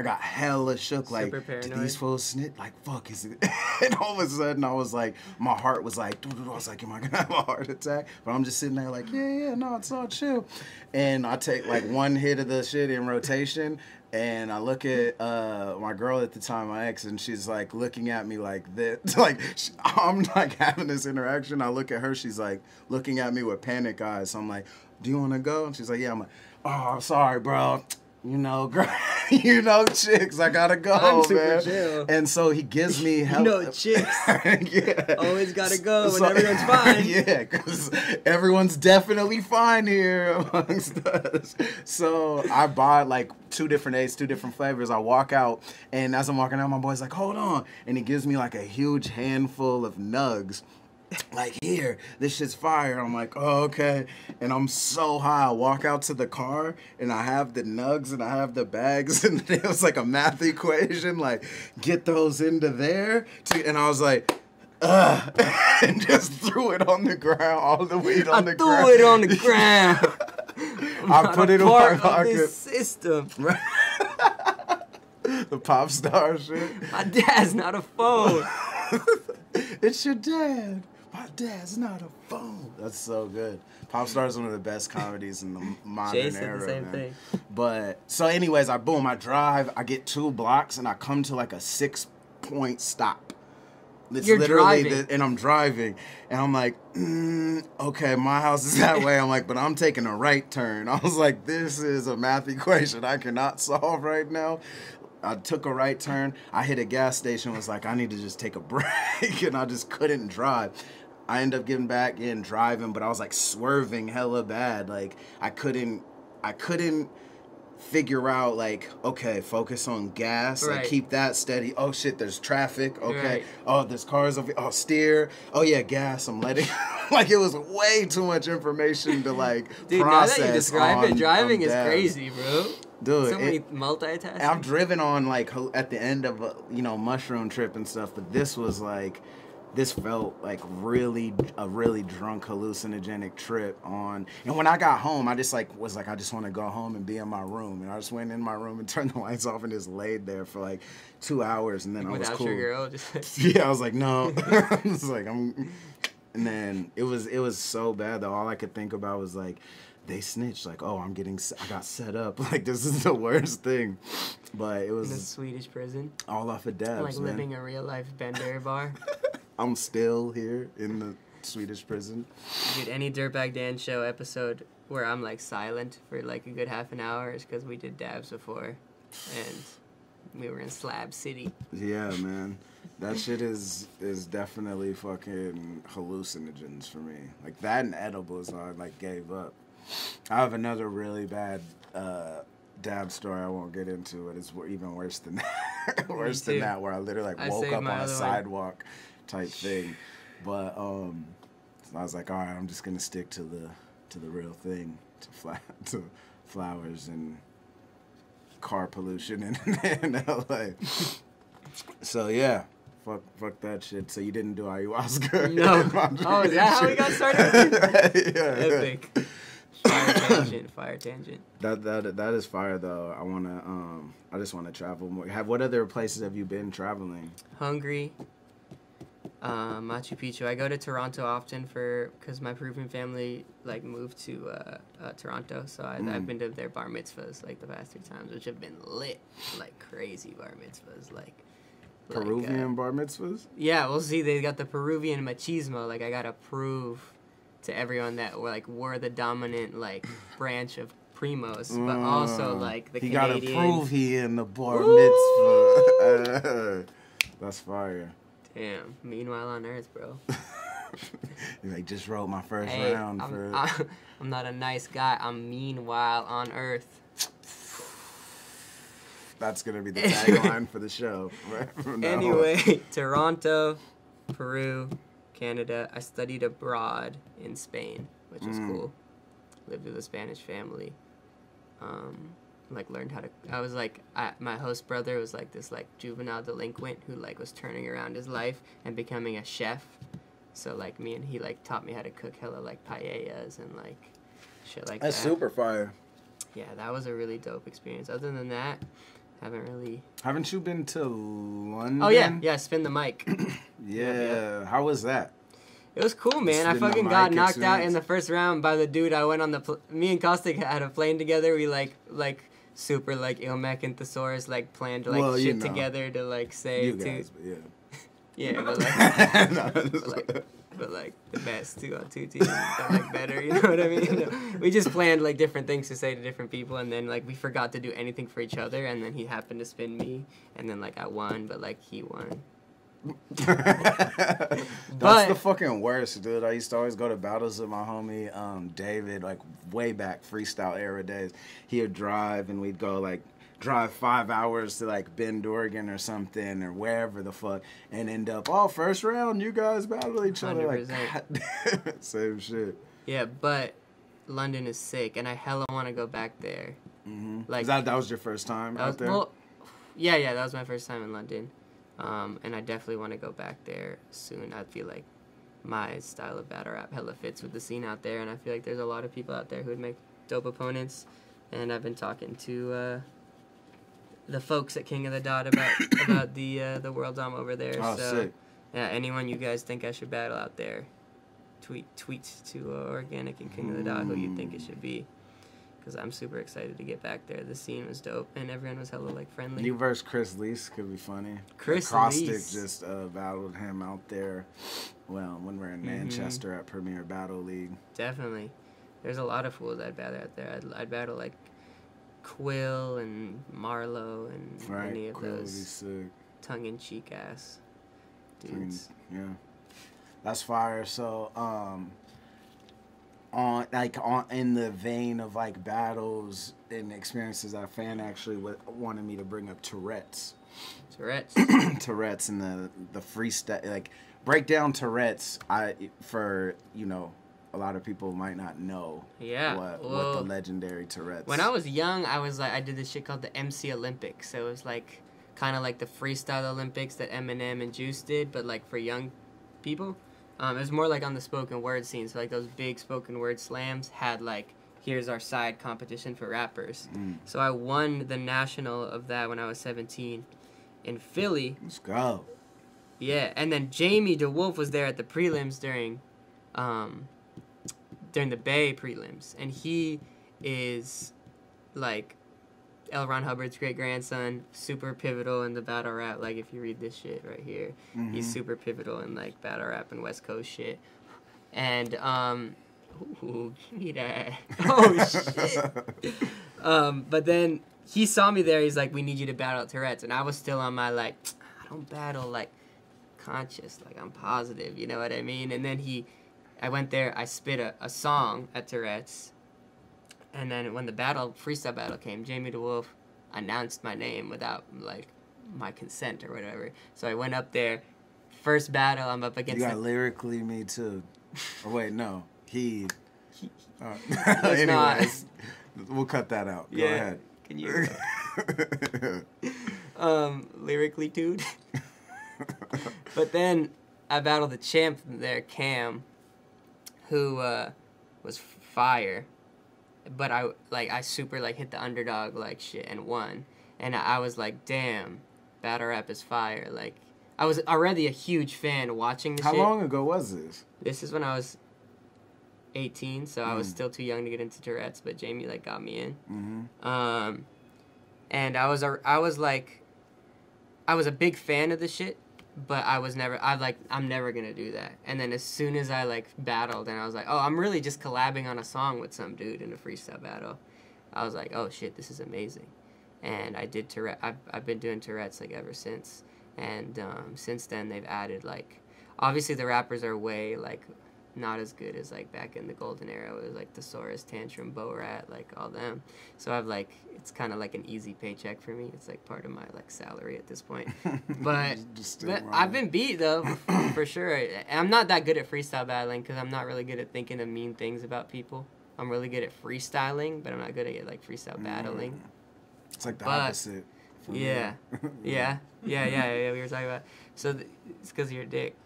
got hella shook. Super like, paranoid. did these fools snitch? Like, fuck, is it? And all of a sudden, I was like, my heart was like, I was like, am I going to have a heart attack? But I'm just sitting there like, yeah, no, it's all chill. And I take, like, 1 hit of the shit in rotation, and I look at my girl at the time, my ex, and she's like looking at me like this. Like, I'm like having this interaction. I look at her, she's like looking at me with panic eyes. So I'm like, do you want to go? And she's like, yeah. I'm like, oh, I'm sorry, bro. You know, girl, chicks, I gotta go, I'm super man. chill. And so he gives me help. Chicks. Yeah. Always gotta go when everyone's fine. Yeah, because everyone's definitely fine here amongst us. So I bought like 2 different eights, 2 different flavors. I walk out, and as I'm walking out, my boy's like, hold on. And he gives me like a huge handful of nugs. Like, here, this shit's fire. I'm like, oh, okay. And I'm so high. I walk out to the car, and I have the nugs, and I have the bags, and it was like a math equation, like, get those into there. And I was like, and just threw it on the ground, all the weed on the ground. I threw it on the ground. I put it in my Of pocket. this system. The pop star shit. My dad's not a phone. It's your dad. My dad's not a phone. That's so good. Pop Star is one of the best comedies in the modern Jay said era, the same man. thing. But so, anyways, I drive. I get 2 blocks, and I come to like a 6-point stop. It's You're literally driving. and I'm driving, and I'm like, okay, my house is that way. I'm like, but I'm taking a right turn. I was like, this is a math equation I cannot solve right now. I took a right turn. I hit a gas station. Was like, I need to just take a break, and I just couldn't drive. I ended up getting back in driving, but I was like swerving hella bad. Like I couldn't figure out like, okay, focus on gas, Right. like keep that steady. Oh shit, there's traffic. Okay. Right. Oh, there's cars over. Oh, steer. Oh yeah, gas. I'm letting. Like it was way too much information to like Dude, process. now that you describe it, driving is dabs. crazy, bro. Dude, So many multitasking. I've driven on like at the end of a mushroom trip and stuff, but this felt like a really drunk hallucinogenic trip on. And when I got home, I just was like, I just want to go home and be in my room. And I just went in my room and turned the lights off and just laid there for like 2 hours, and then I was Without cool. your girl, just Yeah, I was like, no. I was like, and then it was so bad that all I could think about was like, they snitched, like, oh, I got set up. Like, this is the worst thing. But it in a was Swedish prison. all off of dabs, Like man. living a real life Bender bar. I'm still here in the Swedish prison. Dude, any Dirtbag Dan show episode where I'm like silent for like a good half an hour is because we did dabs before. And we were in Slab City. Yeah, man. That shit is definitely fucking hallucinogens for me. Like that and edibles, I like gave up. I have another really bad dab story I won't get into it. It's even worse than that. Worse than that, where I literally like woke up on a sidewalk type thing. But so I was like, all right, I'm just gonna stick to the real thing, to flowers and car pollution in LA. So yeah. Fuck that shit. So you didn't do ayahuasca? No. Oh, is that how we got started? Yeah. Epic. Fire tangent. That is fire though. I just wanna travel more. What other places have you been traveling? Hungary. Machu Picchu. I go to Toronto often because my Peruvian family like moved to Toronto, so I've been to their bar mitzvahs like the past 3 times, which have been lit, like crazy bar mitzvahs, like Peruvian bar mitzvahs? Yeah, we'll see. They got the Peruvian machismo. Like I gotta prove to everyone that we're the dominant like branch of primos, but also like the Canadian. He gotta prove he in the bar mitzvah. That's fire. Damn. Meanwhile on Earth, bro. You like just wrote my first round for. I'm not a nice guy. I'm meanwhile on Earth. That's gonna be the tagline for the show. Right? Anyway, Toronto, Peru, Canada. I studied abroad in Spain, which was cool. Lived with a Spanish family. Like learned how to. I was like, my host brother was like this like juvenile delinquent who like was turning around his life and becoming a chef. So like me and he like taught me how to cook hella like paellas and like shit like that. That's super fire. Yeah, that was a really dope experience. Other than that, Haven't you been to London? Oh yeah, spin the mic. Yeah. How was that? It was cool, man. I fucking got knocked out in the first round by the dude I went on me and Caustic had a plane together. We like super like ILLMAC and Thesaurus like planned to like shit together to like say you guys, but yeah. Yeah, but like the best 2 on 2 teams, but like better, you know what I mean? We just planned like different things to say to different people, and then like we forgot to do anything for each other, and then he happened to spin me, and then like I won, but like he won. That's the fucking worst, dude. I used to always go to battles with my homie David, like way back freestyle era days. He would drive, and we'd go like drive 5 hours to like Bend, Oregon or something, or wherever the fuck, and end up, first round, you guys battle each other. 100%. Like, God damn it, same shit. Yeah, but London is sick, and I hella want to go back there. Mm-hmm. Like that was your first time out there? Well, yeah, that was my first time in London, and I definitely want to go back there soon. I feel like my style of battle rap hella fits with the scene out there, and I feel like there's a lot of people out there who would make dope opponents, and I've been talking to the folks at King of the Dot about the world dom over there. Oh, so sick. Yeah, anyone you guys think I should battle out there, tweet to Organic and King of the Dot who you think it should be, because I'm super excited to get back there. The scene was dope and everyone was hella like friendly. You versus Chris Lease could be funny. Chris Lease just battled him out there. Well, when we're in Manchester at Premier Battle League. Definitely, there's a lot of fools I'd battle out there. I'd battle like Quill and Marlowe and any of those tongue-in-cheek ass dudes. Yeah, that's fire. So, in the vein of like battles and experiences, our fan actually wanted me to bring up Tourette's and the freestyle, like break down Tourette's. A lot of people might not know what the legendary Tourette's. When I was young, I did this shit called the MC Olympics. So it was like kind of like the freestyle Olympics that Eminem and Juice did, but like for young people. It was more like on the spoken word scene. So like those big spoken word slams had like, here's our side competition for rappers. So I won the national of that when I was 17 in Philly. Let's go. Yeah, and then Jamie DeWolf was there at the prelims during the Bay prelims, and he is like L. Ron Hubbard's great grandson, super pivotal in the battle rap. Like if you read this shit right here, he's super pivotal in like battle rap and West Coast shit. And ooh, give me that. Oh shit. But then he saw me there. He's like, we need you to battle Tourette's, and I was still on my like, I don't battle like conscious, like I'm positive, you know what I mean? And then I went there, I spit a song at Tourette's, and then when the freestyle battle came, Jamie DeWolf announced my name without, like, my consent or whatever. So I went up there, first battle, I'm up against... You got lyrically me too. Or wait, no, he anyways, we'll cut that out. Go ahead. Can you... lyrically, dude. But then I battled the champ there, Cam, who was fire. But I super like hit the underdog like shit and won. And I was like, damn, battle rap is fire. Like, I was already a huge fan watching the shit. How long ago was this? This is when I was 18, so I was still too young to get into Tourette's, but Jamie like got me in. Mm-hmm. And I was a big fan of the shit, but I'm never gonna do that. And then as soon as I like battled, and I was like, oh, I'm really just collabing on a song with some dude in a freestyle battle. I was like, oh shit, this is amazing. And I did I've been doing Tourette's like ever since. And since then they've added like, obviously the rappers are way like not as good as like back in the golden era with like Thesaurus, Tantrum, Bo Rat, like all them. So I've like, it's kind of like an easy paycheck for me. It's like part of my like salary at this point. But I've been beat though, for sure. I'm not that good at freestyle battling because I'm not really good at thinking of mean things about people. I'm really good at freestyling, but I'm not good at like freestyle battling. It's like the opposite. Yeah. Yeah, we were talking about. So it's because of your dick.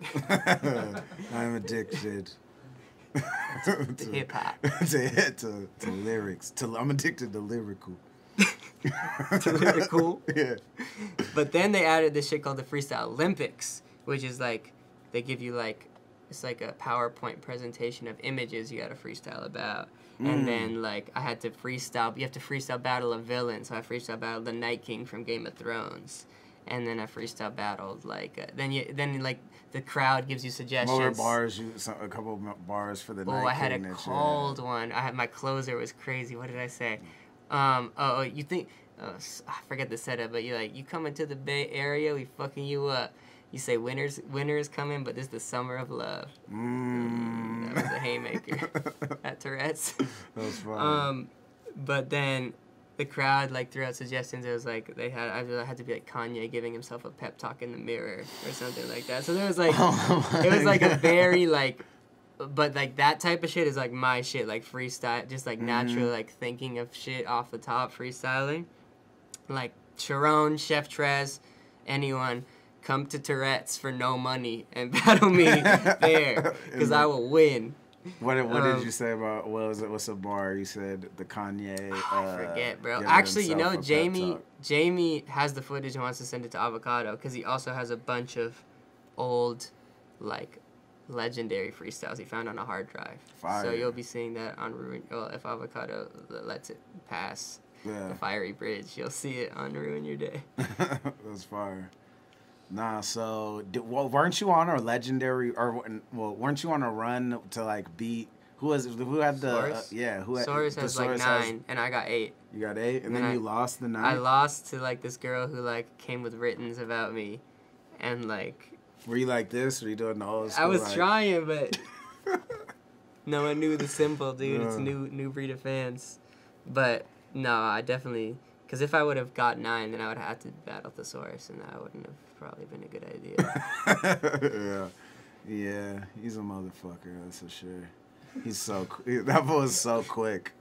I'm addicted. to hip hop. to lyrics. I'm addicted to lyrical. To lyrical? Yeah. But then they added this shit called the Freestyle Olympics, which is like, they give you like, it's like a PowerPoint presentation of images you gotta freestyle about. And then, like, I had to freestyle. You have to freestyle battle a villain. So I freestyle battled the Night King from Game of Thrones. And then I freestyle battled, like, then like, the crowd gives you suggestions. What were bars? A couple of bars for the Night King. Oh, I had a cold one. My closer was crazy. What did I say? You think... I forget the setup, but you come into the Bay Area, we fucking you up. You say winter is coming, but this is the summer of love. That was a haymaker at Tourette's. That was fun. But then the crowd like threw out suggestions. It was like I had to be like Kanye giving himself a pep talk in the mirror or something like that. So there was like it was like a very like, but like that type of shit is like my shit, like freestyle, just like natural like thinking of shit off the top freestyling. Like Sharon, Chef Trez, anyone. Come to Tourette's for no money and battle me there, because I will win. What did you say about, what was it? What's a bar? You said the Kanye. I forget, bro. Actually, you know, Jamie has the footage and wants to send it to Avocado because he also has a bunch of old, like, legendary freestyles he found on a hard drive. Fire. So you'll be seeing that on Ruin. Well, if Avocado lets it pass the fiery bridge, you'll see it on Ruin Your Day. That's fire. Nah, so weren't you on a legendary weren't you on a run to like beat who had the Source has like 9 and I got 8. You got 8 and then you lost the 9. I lost to like this girl who like came with writtens about me, and like. Were you like this? Were you doing the old school? I was trying, but no one knew the symbol, dude. It's new breed of fans, but no, I definitely. Because if I would have got 9, then I would have had to battle Thesaurus, and that wouldn't have probably been a good idea. Yeah, he's a motherfucker, that's for sure. That boy is so quick.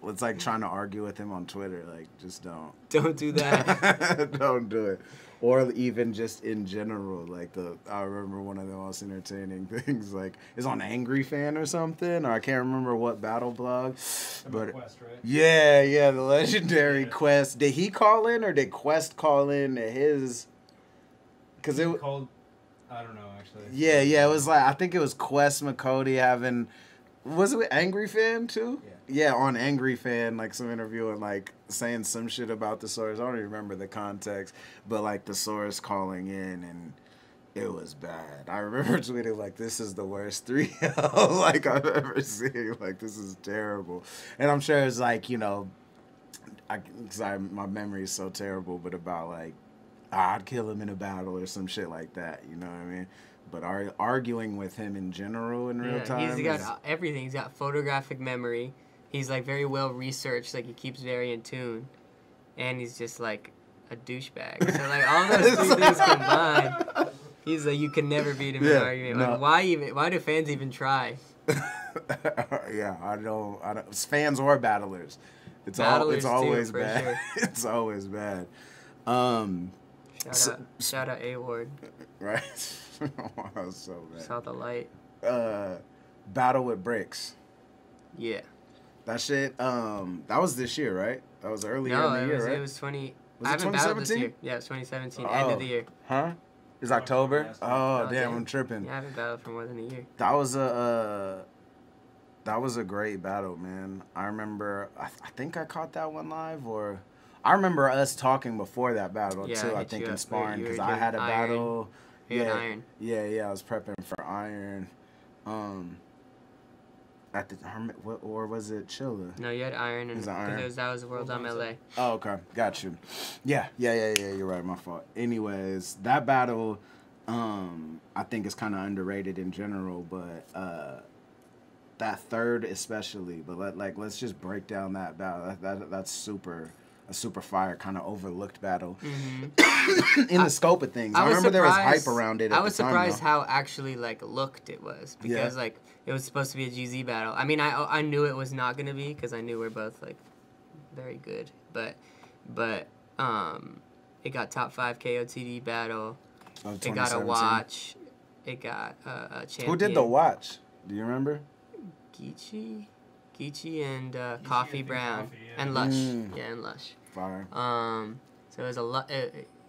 It's like trying to argue with him on Twitter. Like, just don't. Don't do that. Don't do it. Or even just in general, like I remember one of the most entertaining things, like, is on Angry Fan or something, or I can't remember what battle blog. But Quest, right? Yeah, the legendary Quest. Did he call in or did Quest call in to his? Because it called. I don't know actually. Yeah, it was like I think it was Quest McCody having. Was it with Angry Fan too? Yeah, on Angry Fan, like some interview and like saying some shit about the source. I don't even remember the context, but like the source calling in and it was bad. I remember tweeting like, "This is the worst 3L like I've ever seen. Like this is terrible." And I'm sure it's like, you know, my memory is so terrible, but about like I'd kill him in a battle or some shit like that. You know what I mean? But arguing with him in general in real time. He's got everything. He's got photographic memory. He's like very well researched. Like he keeps very in tune, and he's just like a douchebag. So like all those three things combined, he's like you can never beat him in an argument. No. Like why do fans even try? Yeah, I don't. It's fans or battlers. It's Battlers always too, bad. sure. It's always bad. Shout out A Ward. Right. That was so bad. Saw the light. Battle with bricks. Yeah. That shit. That was this year, right? That was earlier in the year, right? It was 20. Was I it haven't battled 2017? this year. Yeah, it was 2017. End of the year. Huh? It's October. Oh, Oh, damn, damn. I'm tripping. Yeah, I haven't battled for more than a year. That was a great battle, man. I remember. I think I caught that one live, or I remember us talking before that battle Yeah, too. I I hit think you in up. sparring You were because I had a doing battle. You had iron. Yeah. I was prepping for iron. At the or was it Chilla? No, you had iron, and Is it iron? because that was World on LA. Oh, okay. Got you. Yeah. You're right. My fault. Anyways, that battle, I think is kind of underrated in general, but that third especially. But let's just break down that battle. That's a super fire kind of overlooked battle in the scope of things. I remember there was hype around it. I was surprised how how actually like looked it was because Yeah. like it was supposed to be a GZ battle. I mean, I knew it was not gonna be because I knew we're both like very good, but it got top 5 KOTD battle. It got a watch. It got a champion. Who did the watch? Do you remember? Geechee and Coffee Brown and Lush. Yeah, and Lush. Fire. So it was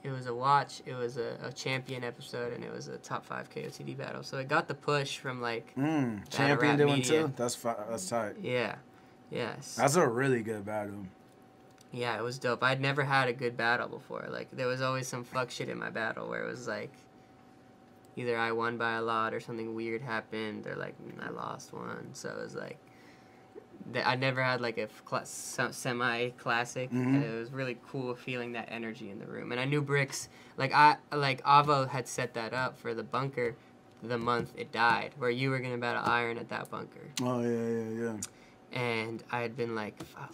it was a watch, it was a champion episode, and it was a top 5 KOTD battle. So it got the push from like Champion doing media. too. That's tight. Yeah. Yes. That's a really good battle. Yeah, it was dope. I'd never had a good battle before. Like there was always some fuck shit in my battle where it was like either I won by a lot or something weird happened or like I lost one. So it was like I never had like a semi-classic. And it was really cool feeling that energy in the room. And I knew Bricks, like Avo had set that up for the bunker the month it died, where you were gonna battle Iron at that bunker. Oh yeah. And I had been like, fuck,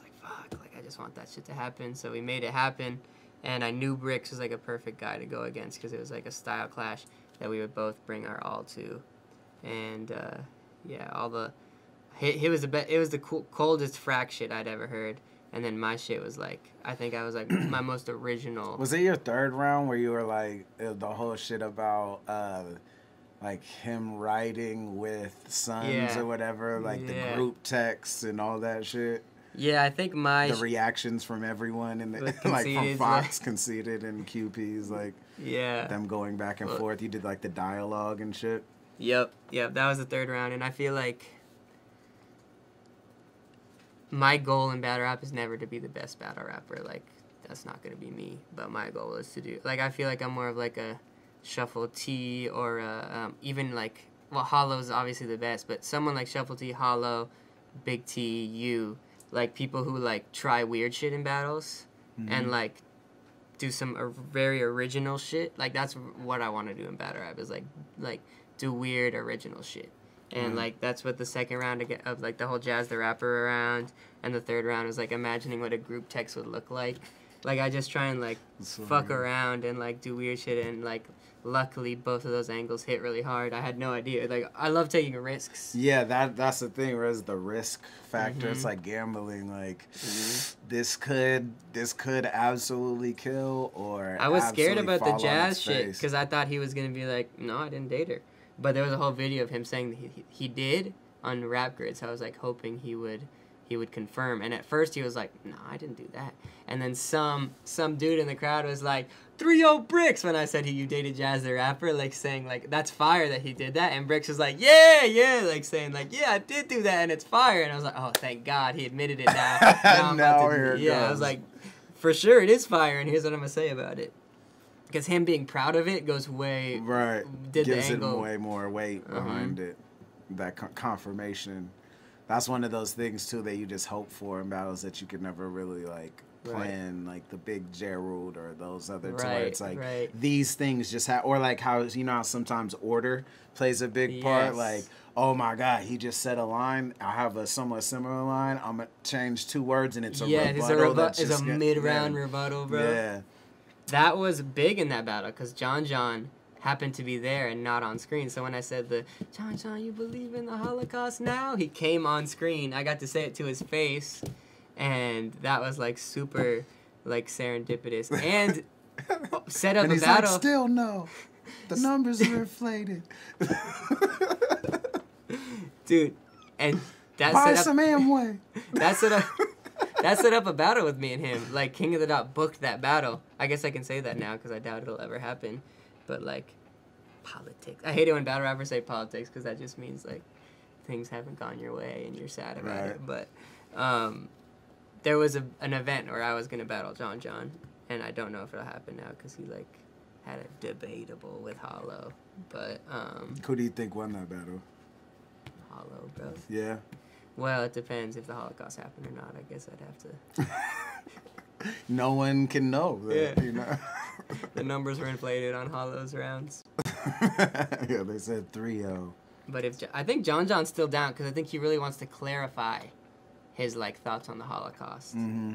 I just want that shit to happen. So we made it happen. And I knew Bricks was like a perfect guy to go against because it was like a style clash that we would both bring our all to. And it was the coldest Frak shit I'd ever heard. And then my shit was like, I think I was like my most original. Was it your third round where you were like the whole shit about like him riding with Sons or whatever, like the group texts and all that shit? Yeah, I think the reactions from everyone and like from Fox conceded and QPs like them going back and forth. You did like the dialogue and shit. Yep, that was the third round, and I feel like my goal in battle rap is never to be the best battle rapper. Like that's not gonna be me. But my goal is to do like I feel like I'm more of like a Shuffle T or even like Hollow is obviously the best, but someone like Shuffle T, Hollow, Big T, you. Like, people who, like, try weird shit in battles and, like, do some very original shit. Like, that's what I want to do in battle rap is, like do weird original shit. And, like, that's what the second round of, like, the whole Jazz the Rapper round and the third round was, like, imagining what a group text would look like. Like, I just try and, like, fuck around and, like, do weird shit and, like, luckily both of those angles hit really hard. I had no idea. Like, I love taking risks. Yeah, that's the thing, whereas the risk factor, it's like gambling. Like, this could absolutely kill or I was scared about the Jazz shit face. because I thought he was going to be like, no, I didn't date her. But there was a whole video of him saying that he did on Rap Grid, so I was, like, hoping he would confirm. And at first he was like, no, I didn't do that. And then some dude in the crowd was like, 3-0 Bricks when I said you dated Jazz the Rapper, like saying like that's fire that he did that. And Bricks was like, yeah, like saying like, yeah, I did do that and it's fire. And I was like, oh, thank God he admitted it now. Now here it goes. I was like, for sure it is fire, and here's what I'm gonna say about it. Because him being proud of it goes way gives it way more weight behind it. That confirmation. That's one of those things too that you just hope for in battles that you could never really like playing like the big Gerald or those other to where Right, it's like right. these things just have, or like how you know how sometimes order plays a big part. Yes. Like, oh my God, he just said a line. I have a somewhat similar line. I'm gonna change 2 words and it's a rebuttal. It's a mid-round rebuttal, bro. Yeah. That was big in that battle because John happened to be there and not on screen. So when I said John, you believe in the Holocaust now? He came on screen. I got to say it to his face, and that was like super, like serendipitous and set up And a he's battle. like, still no, the numbers are inflated. Dude, and that Buy set up some Amway. that set up a battle with me and him. Like King of the Dot booked that battle. I guess I can say that now because I doubt it'll ever happen. But like politics, I hate it when battle rappers say politics because that just means like things haven't gone your way and you're sad about it. But there was an event where I was gonna battle John, and I don't know if it'll happen now because he like had a debatable with Hollow. But Who do you think won that battle? Hollow, bro. Yeah. Well, it depends if the Holocaust happened or not. I guess I'd have to. No one can know that, Yeah. you know. The numbers were inflated on Hollow's rounds. Yeah, they said 3-0. But I think John's still down because I think he really wants to clarify his like thoughts on the Holocaust, Mm-hmm.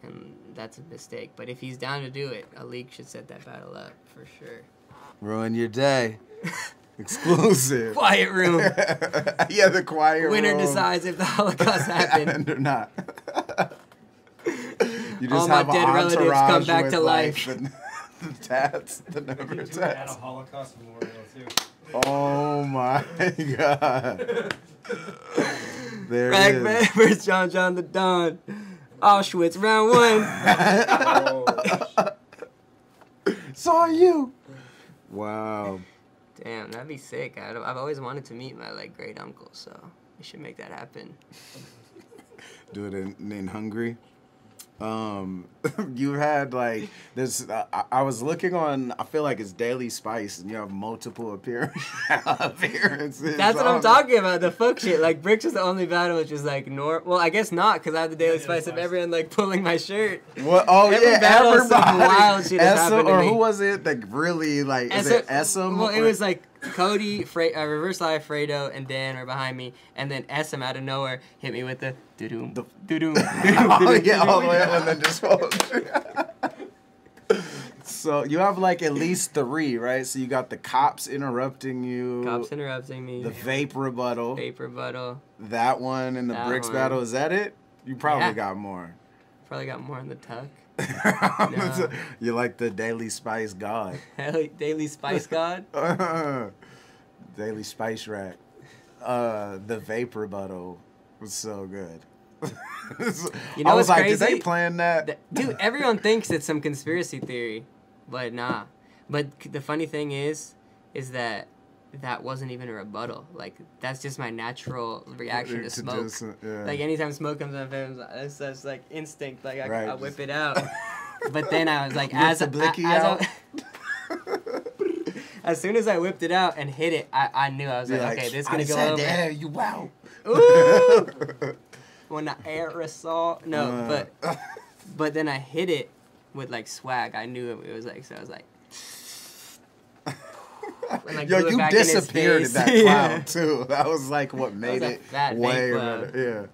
and that's a mistake. But if he's down to do it, a league should set that battle up for sure. Ruin your day. Exclusive. Quiet room. Yeah, the quiet Winner room. decides if the Holocaust happened. or not. You All just my have dead an relatives entourage come back with, to like, life. the tats, the You number could do it at a tats. Holocaust memorial too. Oh my God. There Frak it man is. versus John the Don. Auschwitz, round 1. Saw you. Wow. Damn, that'd be sick. I've always wanted to meet my like great uncle, so we should make that happen. Do it in Hungary. You had like this. I was looking on. I feel like it's Daily Spice, and you have multiple appearances. That's what I'm on talking about. The fuck shit. Like Bricks was the only battle which was like well, I guess not because I have the Daily Spice of everyone like pulling my shirt. What? Oh Every yeah, battle, some everybody. wild shit has Essam, happened to or me. who was it that really like? Is it Essam? Well, it was like Cody, Reverse Live, Fredo, and Dan were behind me, and then Essam out of nowhere hit me with the doo-doom, doo-doom. Oh yeah, all the way up and then just fold. So you have like at least 3, right? So you got the cops interrupting you. Cops interrupting me. The vape rebuttal. Vape rebuttal. That one and the That bricks one. battle. Is that it? You probably Yeah. got more. Probably got more in the tuck. No. You're like the Daily Spice god. Daily Spice God. Daily Spice rack. The vape rebuttal was so good. You know I was what's like, crazy? did they plan that? Dude, everyone thinks it's some conspiracy theory, but nah. But the funny thing is that wasn't even a rebuttal. Like, that's just my natural reaction to smoke. just, yeah. Like, anytime smoke comes on film, it's just like instinct. Like, I Right, whip it out. But then I was like, Whip the blicky out. as soon as I whipped it out and hit it, I knew. I was like, okay, this is going to go over. There, you wow. Ooh! When the aerosol. No, but then I hit it with like swag. I knew it was like, so I was like. And, like, Yo, blew it you back in his disappeared in face. that Yeah. cloud too. That was like what made a it fat way vape cloud. better. Yeah.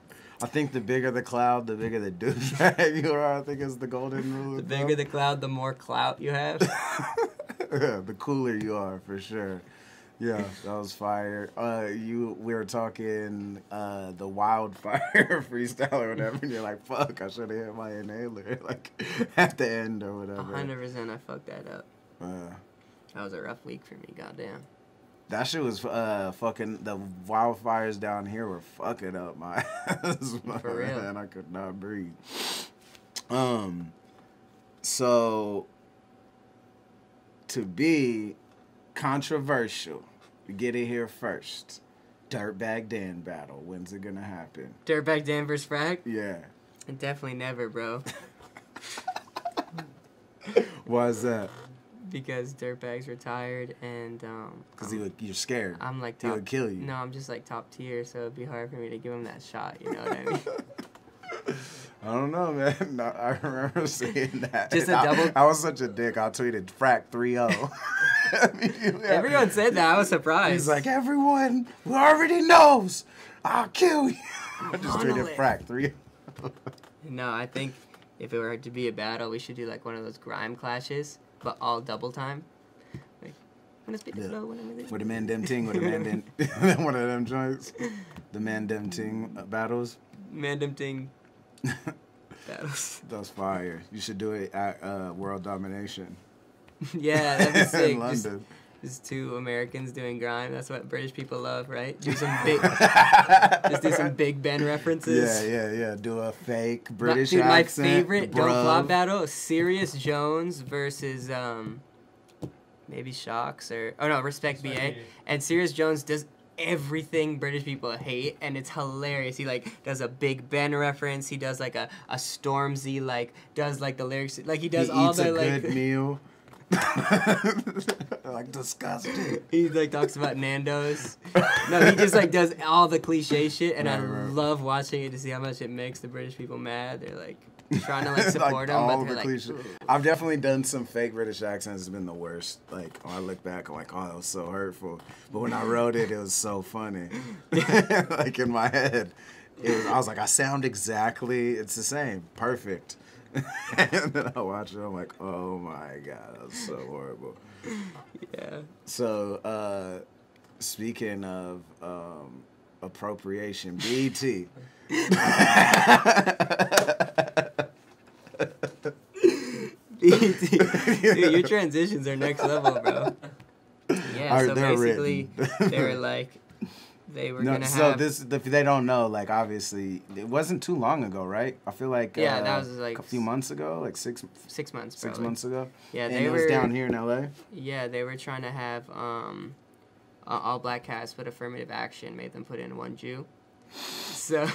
I think the bigger the cloud, the bigger the douchebag you are. I think is the golden rule. The bigger the cloud, the more clout you have. Yeah, the cooler you are for sure. Yeah, that was fire. We were talking the wildfire freestyle or whatever, and you're like, "Fuck, I should have hit my inhaler like at the end or whatever." 100%, I fucked that up. That was a rough week for me. Goddamn. That shit was fucking. The wildfires down here were fucking up my ass. For real. And I could not breathe. So to be controversial, we get it here first. Dirtbag Dan battle. When's it gonna happen? Dirtbag Dan vs. Frak? Yeah. Definitely never, bro. Why is that? Because Dirtbag's retired and Because you're scared. I'm like he would kill you. No, I'm just like top tier, so it'd be hard for me to give him that shot. You know what I mean? I don't know, man. No, I remember seeing that. Just a double. I was such a dick. I tweeted Frak 3-0. Everyone said that. I was surprised. He's like, everyone who already knows, I'll kill you. I just tweeted Frak 3-0. No, I think if it were to be a battle, we should do like one of those grime clashes, but all double time. Like, when I spit the flow, when I'm with the man dem ting, with the man dem, one of them joints, the man dem ting battles. Man dem ting battles. That's fire. You should do it at World Domination. Yeah, that'd be sick. In London. Just two Americans doing grime. That's what British people love, right? Do some big, just do some Big Ben references. Yeah. Do a fake British Dude, accent. My favorite bro. Don't Flop battle: Sirius Jones versus maybe Shocks Respect BA. And Sirius Jones does everything British people hate, and it's hilarious. He like does a Big Ben reference. He does like a Stormzy, like does like the lyrics, like he does all the like. He eats a good meal. Like disgusting. He like talks about Nando's. No, he just like does all the cliche shit, and I love watching it to see how much it makes the British people mad. They're like trying to like support him, but they're like. Cliche. I've definitely done some fake British accents. It's been the worst. Like when I look back, I'm like, oh, it was so hurtful. But when I wrote it, it was so funny. Like in my head, I was like, I sound exactly. It's the same. Perfect. And then I watch it, I'm like, oh my god, that's so horrible. Yeah. So, speaking of appropriation, BET. Dude, your transitions are next level, bro. Yeah, so basically, they were like, they were gonna have. So this, if they don't know, like obviously, it wasn't too long ago, right? I feel like that was like a few months ago, like 6 months. 6 months. 6 months ago. Yeah, and they it were was down here in LA. Yeah, they were trying to have all black cast, but affirmative action made them put in one Jew. So.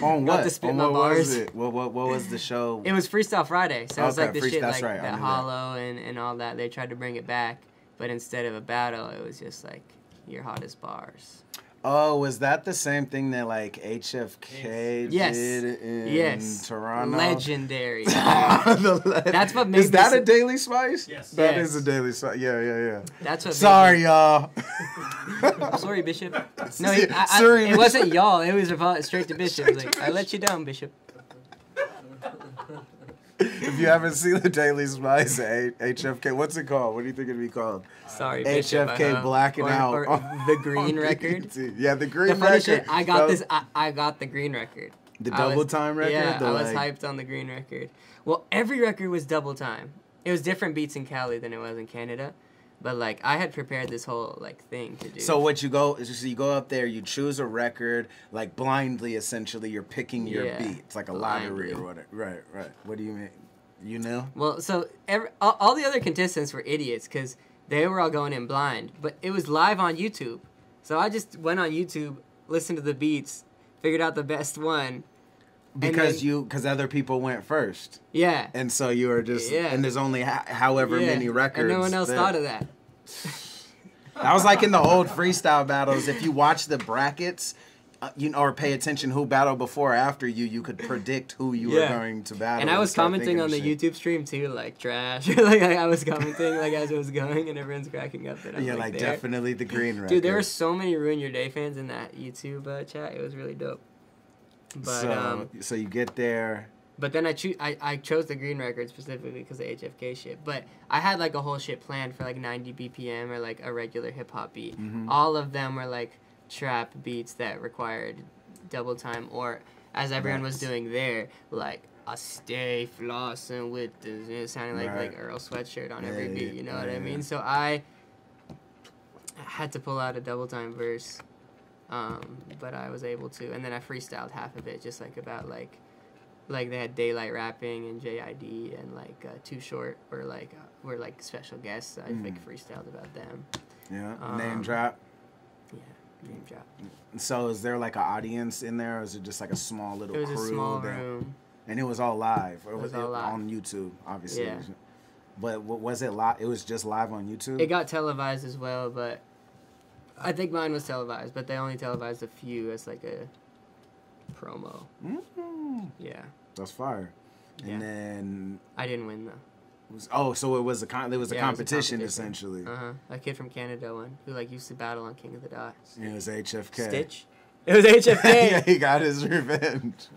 On what? To spit on my what bars. was it? What was the show? It was Freestyle Friday, so it was like the shit that's like right, that Hollow and all that. They tried to bring it back, but instead of a battle, it was just like your hottest bars. Oh, was that the same thing that like HFK did in Toronto? Legendary. That's what makes. Is that a Daily Spice? Yes. That is a Daily Spice. Yeah. That's what. Sorry, y'all. Sorry, Bishop. No, it wasn't y'all. It was straight to Bishop. Like, I let you down, Bishop. If you haven't seen the Daily Spice at HFK, what's it called? What do you think it'd be called? Sorry, Bishop. HFK blacking out. Or the green record. Yeah, the green record. The funny shit, I got the green record. The double time record? Yeah, I was hyped on the green record. Well, every record was double time. It was different beats in Cali than it was in Canada. But like I had prepared this whole like thing to do. So you go up there, you choose a record, like blindly essentially you're picking your beat. It's like a lottery or whatever. Right. What do you mean? You know? Well, so all the other contestants were idiots because they were all going in blind. But it was live on YouTube. So I just went on YouTube, listened to the beats, figured out the best one. Because other people went first. Yeah. And so you were just, and there's only however many records. And no one else thought of that. That was like in the old freestyle battles. If you watch the brackets, or pay attention who battled before or after you could predict who you were going to battle. And I was commenting on the YouTube stream too, like trash. Like I was commenting like as it was going, and everyone's cracking up. That I'm like definitely the green record. Dude, there were so many Ruin Your Day fans in that YouTube chat. It was really dope. But so you get there. But then I chose the green record specifically because of HFK shit. But I had like a whole shit planned for like 90 BPM or like a regular hip hop beat. Mm-hmm. All of them were like trap beats that required double time, or as everyone was doing there, like I stay flossing with this, sounding like Earl Sweatshirt on every beat. You know what I mean? So I had to pull out a double time verse. But I was able to, and then I freestyled half of it, just like about like they had Daylight rapping and JID and like Too Short were like special guests. I like freestyled about them. Yeah, name drop. Yeah, name drop. So is there like an audience in there, or is it just like a small little crew? It was a small room. And it was all live. It was all live on YouTube, obviously. Yeah. But was it live? It was just live on YouTube. It got televised as well, but. I think mine was televised, but they only televised a few as like a promo. Mm-hmm. Yeah. That's fire. Yeah. And then I didn't win though. so it was a competition essentially. A kid from Canada won who like used to battle on King of the Dot. It was HFK. Stitch. It was HFK. Yeah, he got his revenge.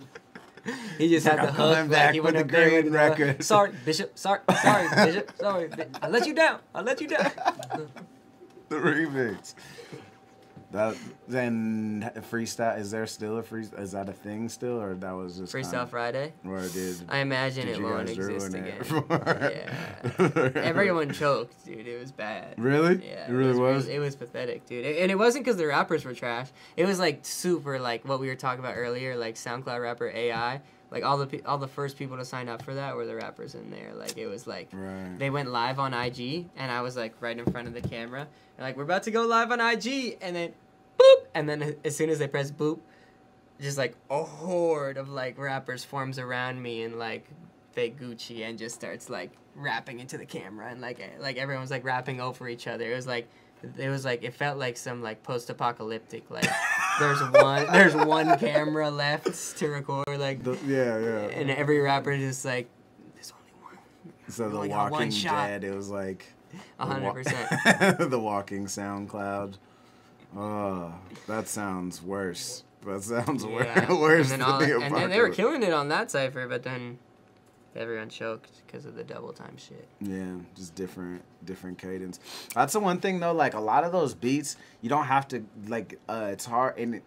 He just had the hook back he with went the up there green with record. Sorry, Bishop. Sorry, Bishop. Sorry. I let you down. The remix. That then freestyle. Is there still a freestyle? Is that a thing still, or that was just Freestyle Friday? Or did I imagine did it you won't guys exist ruin again. it? Yeah, everyone choked, dude. It was bad. Really? Yeah, it really was. It was pathetic, dude. And it wasn't because the rappers were trash. It was like super like what we were talking about earlier, like SoundCloud rapper AI. Like all the first people to sign up for that were the rappers in there. Like it was like they went live on IG, and I was like right in front of the camera, and like we're about to go live on IG, and then boop, and then as soon as they press boop, just like a horde of like rappers forms around me and like fake Gucci and just starts like rapping into the camera, and like everyone's like rapping over each other. It was like it felt like some like post-apocalyptic like there's one camera left to record like and every rapper just like there's only one. So the Walking Dead, it was like 100%. The Walking SoundCloud. Oh, that sounds worse. That sounds worse and than the and then they were killing it on that cipher, but then everyone choked because of the double time shit. Yeah, just different cadence. That's the one thing though. Like a lot of those beats, you don't have to like. It's hard, and it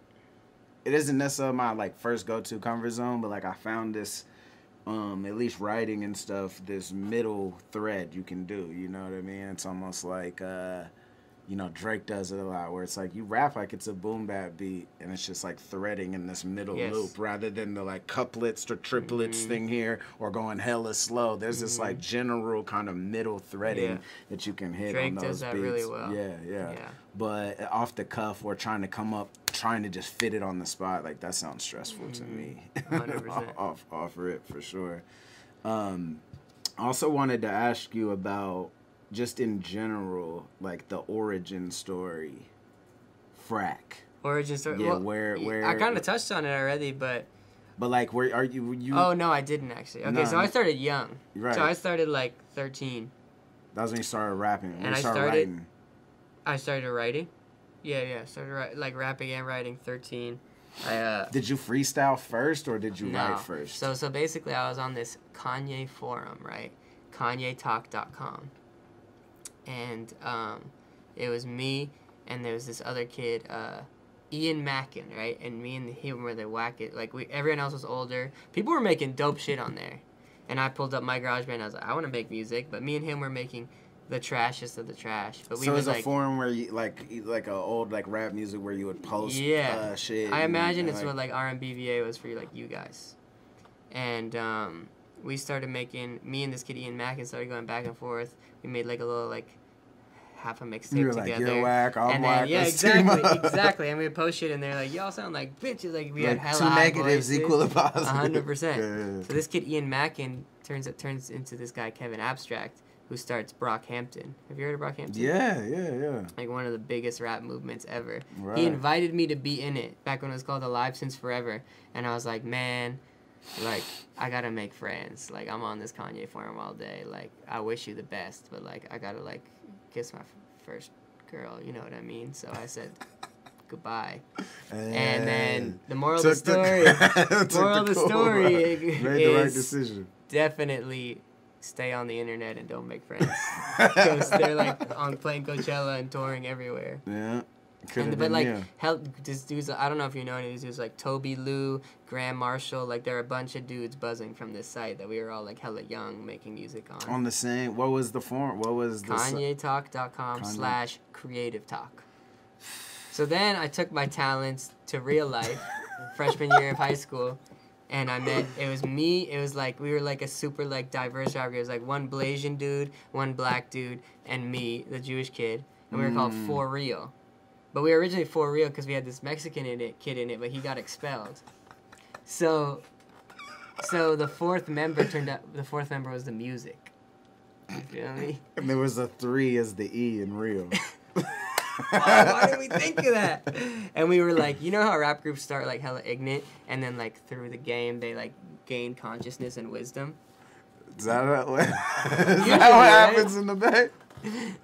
isn't necessarily my like first go-to comfort zone. But like I found this, at least writing and stuff, this middle thread you can do. You know what I mean? It's almost like you know, Drake does it a lot, where it's like you rap like it's a boom bap beat, and it's just like threading in this middle loop, rather than the like couplets or triplets thing here, or going hella slow. There's this like general kind of middle threading that you can hit Drake on those does that beats. really well. Yeah. But off the cuff, or trying to just fit it on the spot, like that sounds stressful to me. 100%. off rip for sure. I also wanted to ask you about, just in general, like the origin story, Frak. Origin story. Yeah, well, where I kind of touched on it already, but like where are you? Oh no, I didn't actually. Okay, so I started young. Right. So I started like 13. That was when you started rapping. And I started writing. I started writing. Yeah. Started rapping and writing 13. Did you freestyle first or did you write first? So basically, I was on this Kanye forum, right? KanyeTalk.com. And it was me, and there was this other kid, ILLMAC, right? And me and him were the wackest. Like everyone else was older. People were making dope shit on there, and I pulled up my GarageBand. I was like, I want to make music, but me and him were making the trashest of the trash. But we so was it's a forum where you like a old like rap music where you would post shit. I imagine it's what like RMBVA was for you guys, and we started making, me and this kid ILLMAC, and started going back and forth. We made like a little like half a mixtape together. Like, you're whack, I'm whack. Yeah, exactly. And we would post shit, and they're like, y'all sound like bitches. Like we had hella two high negatives voices. equal a positive. 100%. Yeah. So this kid ILLMAC turns into this guy Kevin Abstract, who starts Brockhampton. Have you heard of Brockhampton? Yeah. Like one of the biggest rap movements ever. Right. He invited me to be in it back when it was called Alive Since Forever, and I was like, man, like I gotta make friends. Like I'm on this Kanye forum all day. Like I wish you the best, but like I gotta like kiss my first girl. You know what I mean? So I said goodbye. And then the moral of the story. Made the right decision. Definitely stay on the internet and don't make friends, because they're like on playing Coachella and touring everywhere. Yeah. This dude's, I don't know if you know any of these dudes, like Toby Lou, Graham Marshall, like there are a bunch of dudes buzzing from this site that we were all like hella young making music on. On the same, what was the form? What was the KanyeTalk.com/creative talk. So then I took my talents to real life, freshman year of high school, and it was like, we were like a super like diverse rap group. It was like one Blasian dude, one black dude, and me, the Jewish kid, and we were called For Real. But we were originally For Real because we had this Mexican kid in it, but he got expelled. So the fourth member was the music. You feel me? And there was a 3 as the E in Real. Why did we think of that? And we were like, you know how rap groups start like hella ignorant, and then like through the game they like gain consciousness and wisdom. Is that what happens in the Bay?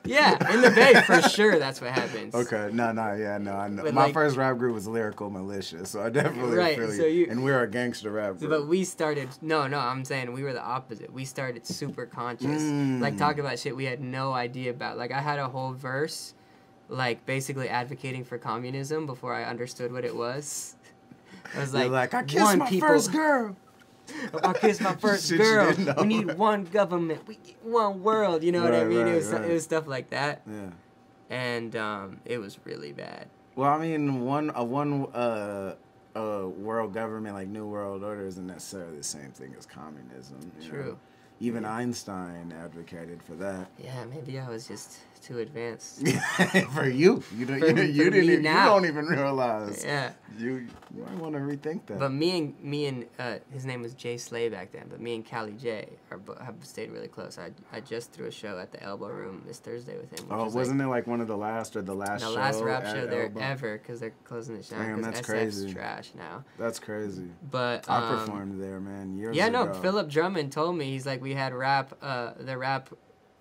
Yeah, in the Bay, for sure, that's what happens. Okay, no, I know. But My first rap group was Lyrical Militia, so I definitely feel you. And we're a gangster rap group. But we started, I'm saying we were the opposite. We started super conscious. Like, talking about shit we had no idea about. Like, I had a whole verse, like, basically advocating for communism before I understood what it was. I was like, I kissed my first girl. I kissed my first girl. We need one government. We need one world. You know what I mean? It was stuff like that. Yeah. And it was really bad. Well, I mean, one world government, like New World Order, isn't necessarily the same thing as communism. True. Know? Even Einstein advocated for that. Yeah, maybe I was just too advanced. For you, you don't even realize. Yeah. You might want to rethink that. But me and his name was Jay Slay back then. But me and Callie J have stayed really close. I just threw a show at the Elbow Room this Thursday with him. Oh, wasn't it like one of the last or the last? The show last rap show there Elbow? ever, because they're closing it down. Damn, that's SF's crazy. Trash now. That's crazy. But I performed there, man. Years yeah, ago. no. Philip Drummond told me, he's like, we had the rap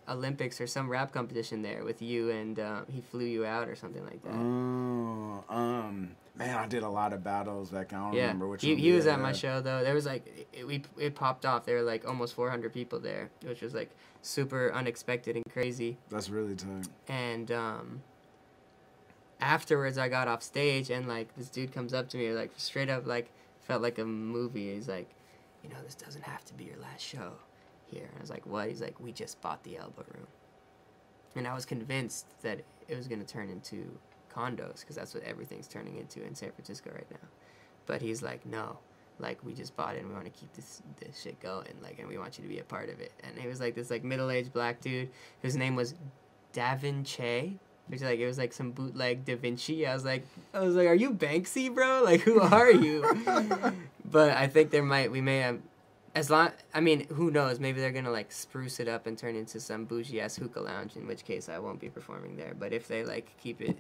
Olympics or some rap competition there with you, and he flew you out or something like that. Oh, man, I did a lot of battles back. I don't remember which one. He was at my show though. There was like it popped off. There were like almost 400 people there, which was like super unexpected and crazy. That's really tight. And afterwards, I got off stage, and like this dude comes up to me, like straight up, like felt like a movie. He's like, you know, this doesn't have to be your last show here. And I was like, what? He's like, we just bought the Elbow Room. And I was convinced that it was going to turn into condos, because that's what everything's turning into in San Francisco right now. But he's like, no, like, we just bought it and we want to keep this shit going, like, and we want you to be a part of it. And he was like this like middle-aged black dude whose name was Davin Che, which like it was like some bootleg Da Vinci. I was like, are you Banksy, bro? Like, who are you? But I think we may have, I mean, who knows? Maybe they're gonna like spruce it up and turn into some bougie ass hookah lounge. In which case, I won't be performing there. But if they like keep it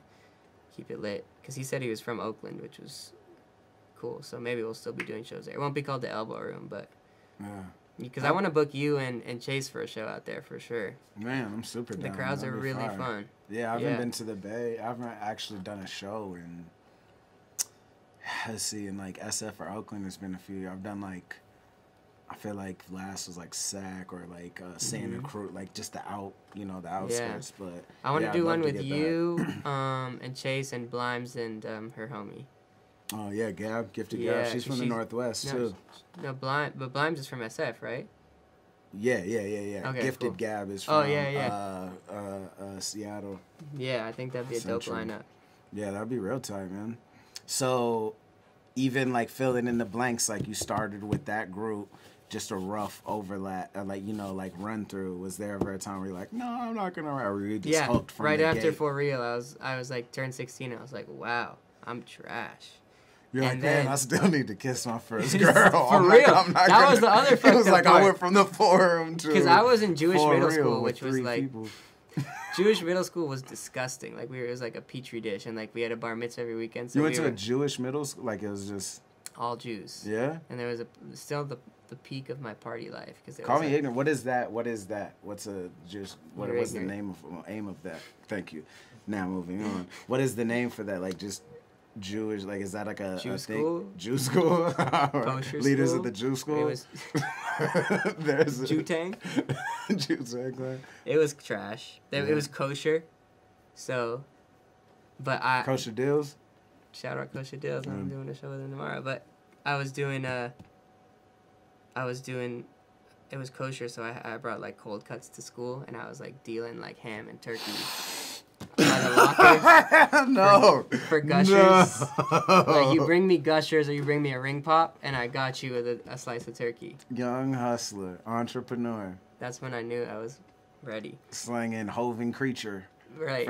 lit, because he said he was from Oakland, which was cool. So maybe we'll still be doing shows there. It won't be called the Elbow Room, but because I want to book you and Chase for a show out there for sure. Man, I'm super down. The crowds are really fun. Yeah, I haven't been to the Bay. I haven't actually done a show in, let's see, in like SF or Oakland. It's been a few. I've done like, I feel like last was like SAC or like Santa Cruz, like just the outskirts. Yeah. But I want to do one with you, and Chase and Blimes and her homie. Oh yeah, Gab, Gifted Gab. She's from the Northwest too. No, but Blimes is from SF, right? Yeah. Okay, Gifted cool. Gab is from Seattle. Yeah, I think that'd be a dope lineup. Yeah, that'd be real tight, man. So, even like filling in the blanks, like you started with that group, just a rough overlap, like run through. Was there ever a time where you're like, no, I'm not gonna rap? Or you just hooked from right the after gate? For Real, I was like turned 16, and I was like, wow, I'm trash. You're like, man, I still need to kiss my first girl. For real. That was the other fucked up It was like part. I went from the forum to. Because I was in Jewish middle school, which was like. People. Jewish middle school was disgusting. Like it was like a petri dish, and like we had a bar mitzvah every weekend. So you went to a Jewish middle school, like it was just all Jews. Yeah. And there was still the peak of my party life, because call me ignorant. What is that? What's a Jewish? What's the aim of that? Thank you. Now moving on. What is the name for that? Like just Jewish, like is that like a Jew school? Thing? Jew school? Kosher Leaders school? of the Jew school? There's Jew-tang? Jew-tang. It was trash. It was kosher. So, but Kosher Deals? Shout out Kosher Deals. I'm doing a show with them tomorrow. But I was doing, it was kosher, so I brought like cold cuts to school, and I was like dealing like ham and turkey. By the locker. No. For gushers. No. Like, you bring me gushers or you bring me a ring pop, and I got you with a slice of turkey. Young hustler, entrepreneur. That's when I knew I was ready. Slanging hoving creature. Right.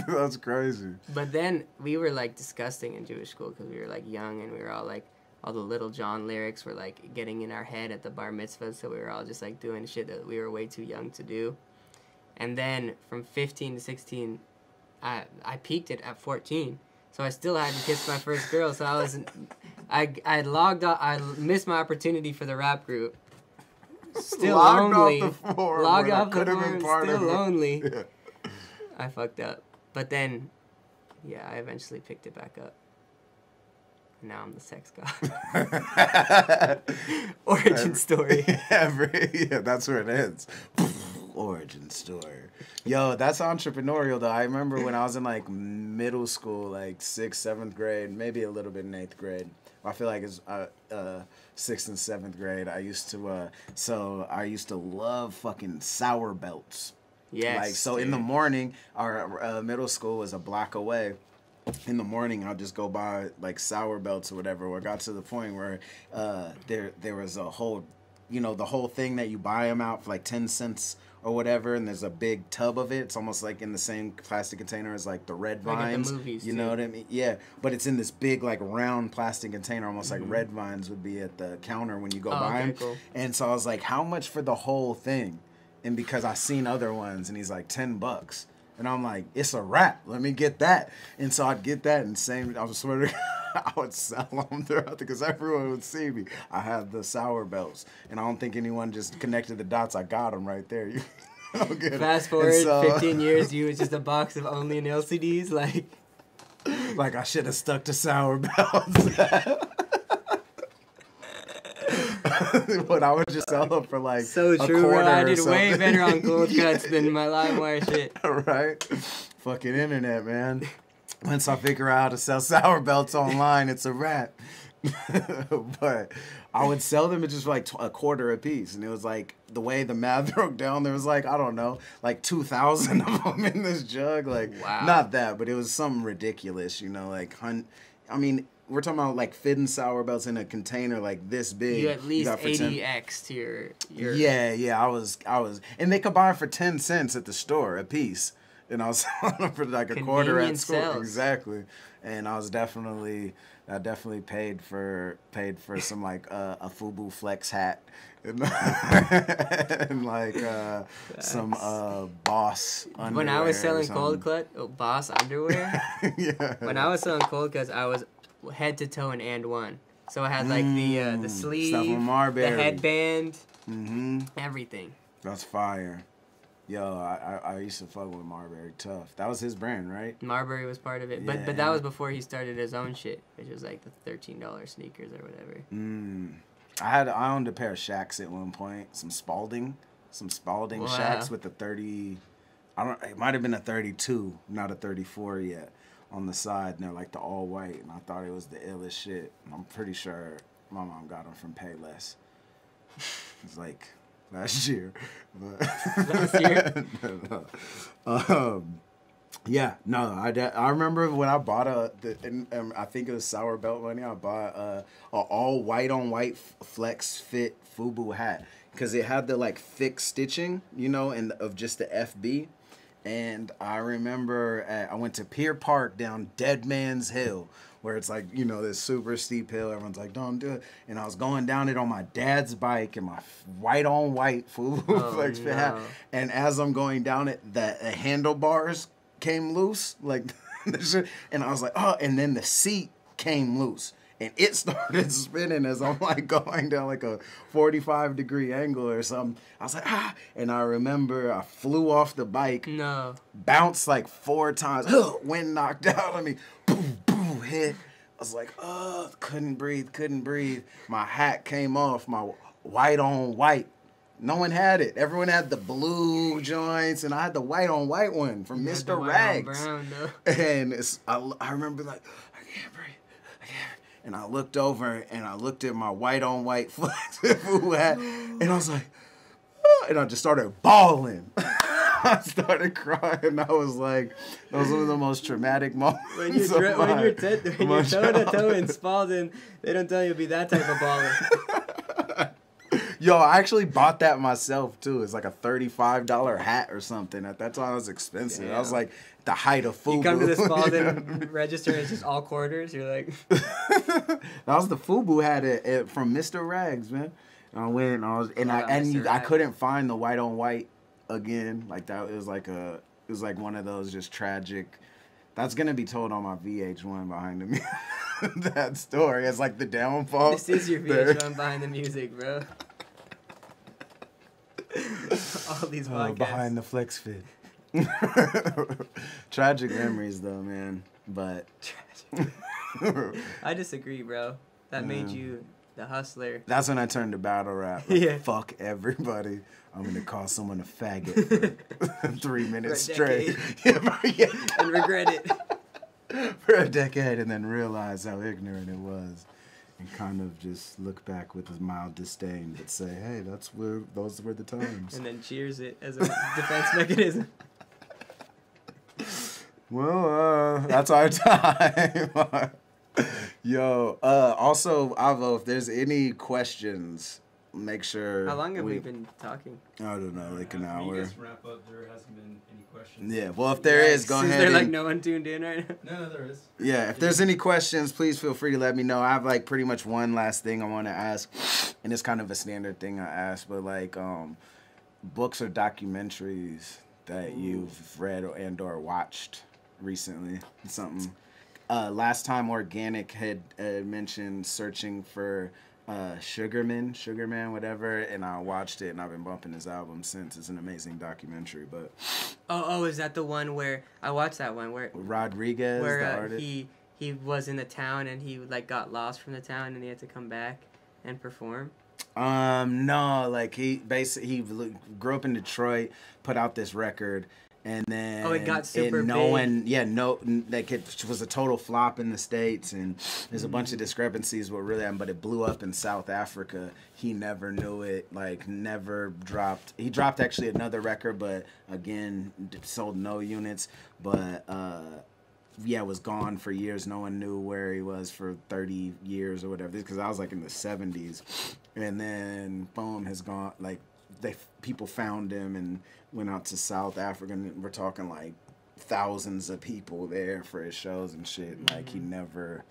That's crazy. But then we were like disgusting in Jewish school, because we were like young, and we were all like, all the Little John lyrics were like getting in our head at the bar mitzvah, so we were all just like doing shit that we were way too young to do. And then from 15 to 16, I peaked it at 14. So I still had to kiss my first girl. So I logged off. I missed my opportunity for the rap group. Still Logged lonely. off the forum. Logged when I off the could have been forum. part Still of it. lonely. Yeah. I fucked up. But then, yeah, I eventually picked it back up. Now I'm the sex god. Origin story. Yeah, that's where it ends. Origin story. Yo, that's entrepreneurial though. I remember when I was in like middle school, like 6th, 7th grade, maybe a little bit in 8th grade. I feel like it's 6th and 7th grade. I used to love fucking sour belts. Yes. Like, so in the morning, our middle school was a block away. In the morning, I'll just go buy like sour belts or whatever. Or it got to the point where there was a whole, the whole thing that you buy them out for like 10 cents or whatever, and there's a big tub of it. It's almost like in the same plastic container as like the red Like vines. at the movies, you know what I mean? Yeah, but it's in this big like round plastic container, almost like red vines would be at the counter when you go buy them. Cool. And so I was like, how much for the whole thing? And because I seen other ones, and he's like $10. And I'm like, it's a wrap. Let me get that. And so I'd get that, and I was swear to God, I would sell them throughout because everyone would see me. I had the sour belts, and I don't think anyone just connected the dots. I got them right there. Fast forward 15 years, you was just a box of only in LCDs, like I should have stuck to sour belts. But I would just sell them for like so a true, quarter bro. I or did way something. better on cold cuts than my LimeWire shit. Right? Fucking internet, man. Once I figure out how to sell sour belts online, it's a wrap. But I would sell them at just like a quarter a piece, and it was like the way the math broke down. There was like, I don't know, like 2,000 of them in this jug. Like, wow. Not that, but it was something ridiculous. Like, I mean, we're talking about like fitting sour belts in a container like this big. You at least got for 80x to your. Yeah. I was, and they could buy it for 10 cents at the store a piece. And I was selling them for like a quarter at school. Sales. Exactly. And I definitely paid for some like a FUBU Flex hat and, and like some Boss underwear. When I was selling Boss underwear. Yeah. When I was selling cold cuts, I was head to toe in and one. So I had like the sleeve, stuff from Marbury. the headband, everything. That's fire. Yo, I used to fuck with Marbury tough. That was his brand, right? Marbury was part of it, but that was before he started his own shit, which was like the $13 sneakers or whatever. I owned a pair of Shacks at one point. Some Spalding Shacks with the 30. It might have been a 32, not a 34 yet, on the side. And they're like the all white, and I thought it was the illest shit. And I'm pretty sure my mom got them from Payless. It's like last year. Last year? No. Yeah, no, I remember when I bought I think it was Sour Belt money, I bought a all white on white flex fit FUBU hat because it had the like thick stitching, and of just the FB. And I remember I went to Pier Park down Dead Man's Hill, where it's like, this super steep hill. Everyone's like, don't do it. And I was going down it on my dad's bike in my white on white FUBU flex fit hat. And as I'm going down it, the handlebars came loose, like, and I was like, oh, and then the seat came loose. And it started spinning as I'm like going down like a 45-degree angle or something. I was like, ah. And I remember I flew off the bike. No. Bounced like 4 times. Wind knocked out on me. Boom, boom, hit. I was like, oh, couldn't breathe. My hat came off, my white on white. No one had it. Everyone had the blue joints, and I had the white on white one from Mr. Rags. Brown, no. And I remember like, I can't breathe. And I looked over and I looked at my white on white flex hat, and I was like, oh, and I just started bawling. I started crying. I was like, that was one of the most traumatic moments. When you're toe to toe in Spalding, they don't tell you to be that type of baller. Yo, I actually bought that myself too. It's like a $35 hat or something. At that time, it was expensive. Damn. I was like the height of FUBU. You come to the Spalding register, and it's just all quarters. You're like, that was the FUBU hat from Mr. Rags, man. And I went and I couldn't find the white on white again. Like that, it was like one of those just tragic. That's gonna be told on my VH1 behind me. that story as like the downfall. This is your VH1 behind the music, bro. All these podcasts. Behind the flex fit. Tragic memories though, man. But I disagree, bro. That made you the hustler. that's when I turned to battle rap. Like, Yeah. fuck everybody. I'm gonna call someone a faggot for 3 minutes straight. Yeah, And regret it. for a decade, and then realize how ignorant it was, and kind of just look back with a mild disdain, but say, hey, those were the times. And then cheers it as a defense mechanism. Well, that's our time. Yo, also, Avo, if there's any questions, make sure. How long have we been talking? I don't know, like an After hour. you guys wrap up, there hasn't been any questions. Yeah, well, if there is, go Is ahead. there like and- no one tuned in right now? No, there is. Yeah, if there's any questions, please feel free to let me know. I have like pretty much one last thing I want to ask, and it's kind of a standard thing I ask, but like books or documentaries that you've read or watched recently, something. Last time Organic had mentioned searching for Sugarman, whatever, and I watched it, and I've been bumping his album since. It's an amazing documentary, but Oh, is that the one where I watched that one where Rodriguez, the where artist. he was in the town and he like got lost from the town and he had to come back and perform? No, like he grew up in Detroit, put out this record, and then Oh, it got super no big. one, like it was a total flop in the States, and there's a bunch of discrepancies what really happened, but it blew up in South Africa. He never knew it, like never dropped. He dropped actually another record, but again sold no units, but yeah, was gone for years. No one knew where he was for 30 years or whatever. Because I was like in the 70s, and then boom, has gone. Like people found him and went out to South Africa. And we're talking like thousands of people there for his shows and shit. And, like he never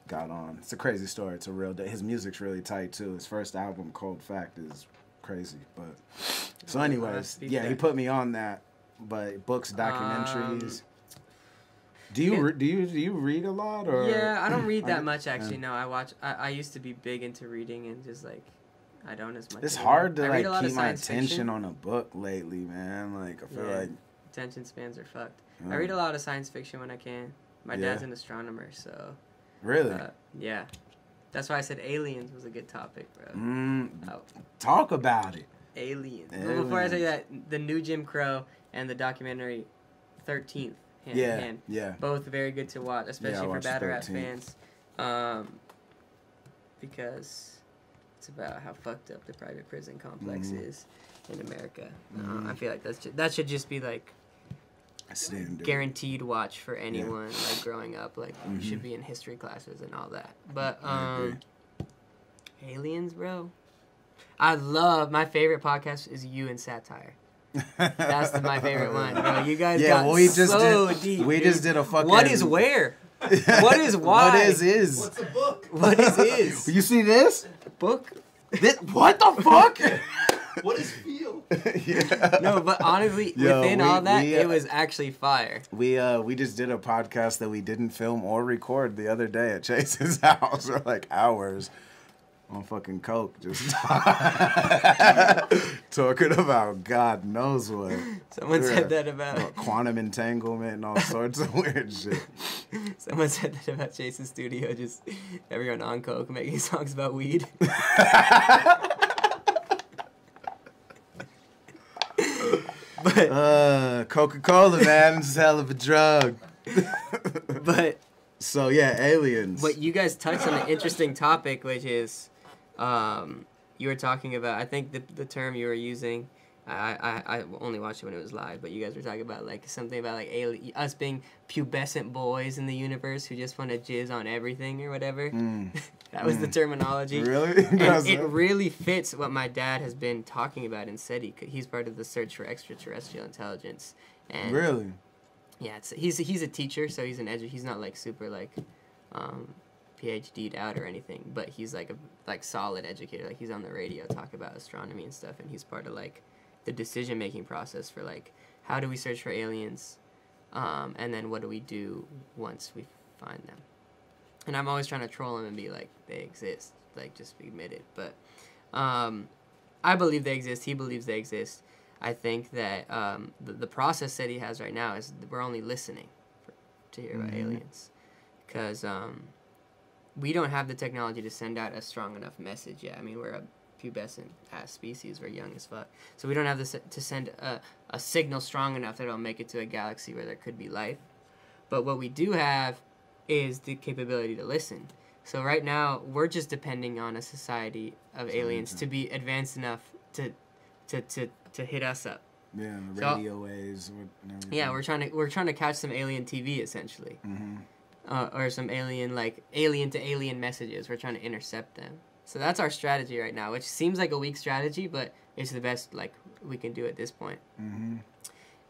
got on. It's a crazy story. It's a real. His music's really tight too. His first album, Cold Fact, is crazy. But so, anyways, yeah, he put me on that. But books, documentaries. Do you read a lot or? Yeah, I don't read that much actually. No, I watch. I used to be big into reading and just like I don't as much. It's anymore. hard to I read a like lot keep of my science attention fiction. on a book lately, man. Like I feel Yeah. like Attention spans are fucked. I read a lot of science fiction when I can. My dad's an astronomer, so really. yeah. That's why I said aliens was a good topic, bro. Oh. Talk about it. Aliens. But before I say that, the new Jim Crow and the documentary 13th. Hand in hand. Yeah. Both very good to watch, especially for watched battle rap 13th. fans. Because it's about how fucked up the private prison complex is in America. I feel like that should just be like Standard. guaranteed watch for anyone like growing up. Like you should be in history classes and all that. But aliens, bro. I love my favorite podcast is You and Satire. That's my favorite one, bro. You guys got we just so did, deep. We dude. just did a fucking. What is where? What is why? What is? What's a book? What is? You see this? Book? What the fuck? What is feel? Yeah. No, but honestly, Yo, within we- all that, we, it was actually fire. We just did a podcast that we didn't film or record the other day at Chase's house for like hours on fucking coke, just talking about God knows what. Someone said that about quantum entanglement and all sorts of weird shit. someone said that about Chase's studio, just everyone on coke making songs about weed. But Coca-Cola, man, it's a hell of a drug. but So yeah, aliens. But you guys touched on an interesting topic, which is, you were talking about. I think the term you were using, I only watched it when it was live. But you guys were talking about like something about like us being pubescent boys in the universe who just want to jizz on everything or whatever. That was the terminology. Really? And it really fits what my dad has been talking about in SETI. He's part of the search for extraterrestrial intelligence. And Really? yeah, he's a teacher, so he's he's not like super like PhD'd out or anything, but he's like a solid educator. Like he's on the radio talk about astronomy and stuff, and he's part of like the decision making process for like how do we search for aliens, and then what do we do once we find them. and I'm always trying to troll him and be like, they exist, like just admit it. But I believe they exist. He believes they exist. I think that the process that he has right now is we're only listening to hear about aliens, because we don't have the technology to send out a strong enough message yet. I mean, we're a pubescent ass species. We're young as fuck, so we don't have to send a signal strong enough that it'll make it to a galaxy where there could be life. But what we do have is the capability to listen. So right now, we're just depending on a society of aliens to be advanced enough to hit us up. Yeah, the radio waves. Yeah, we're trying to catch some alien TV essentially, or some alien to alien messages. We're trying to intercept them. So that's our strategy right now, which seems like a weak strategy, but it's the best we can do at this point.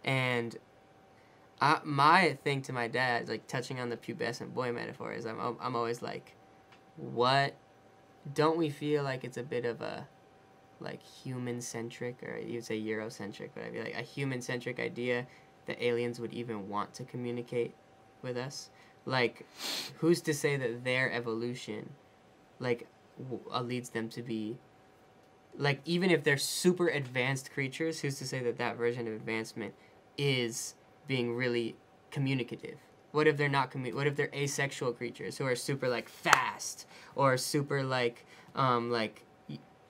And my thing to my dad, touching on the pubescent boy metaphor, is I'm always like, what? Don't we feel like it's a bit of a human-centric, or you'd say Eurocentric, but I'd be like a human-centric idea that aliens would even want to communicate with us? Who's to say that their evolution, leads them to be, even if they're super advanced creatures, who's to say that version of advancement is being really communicative? What if they're not what if they're asexual creatures who are super fast, or super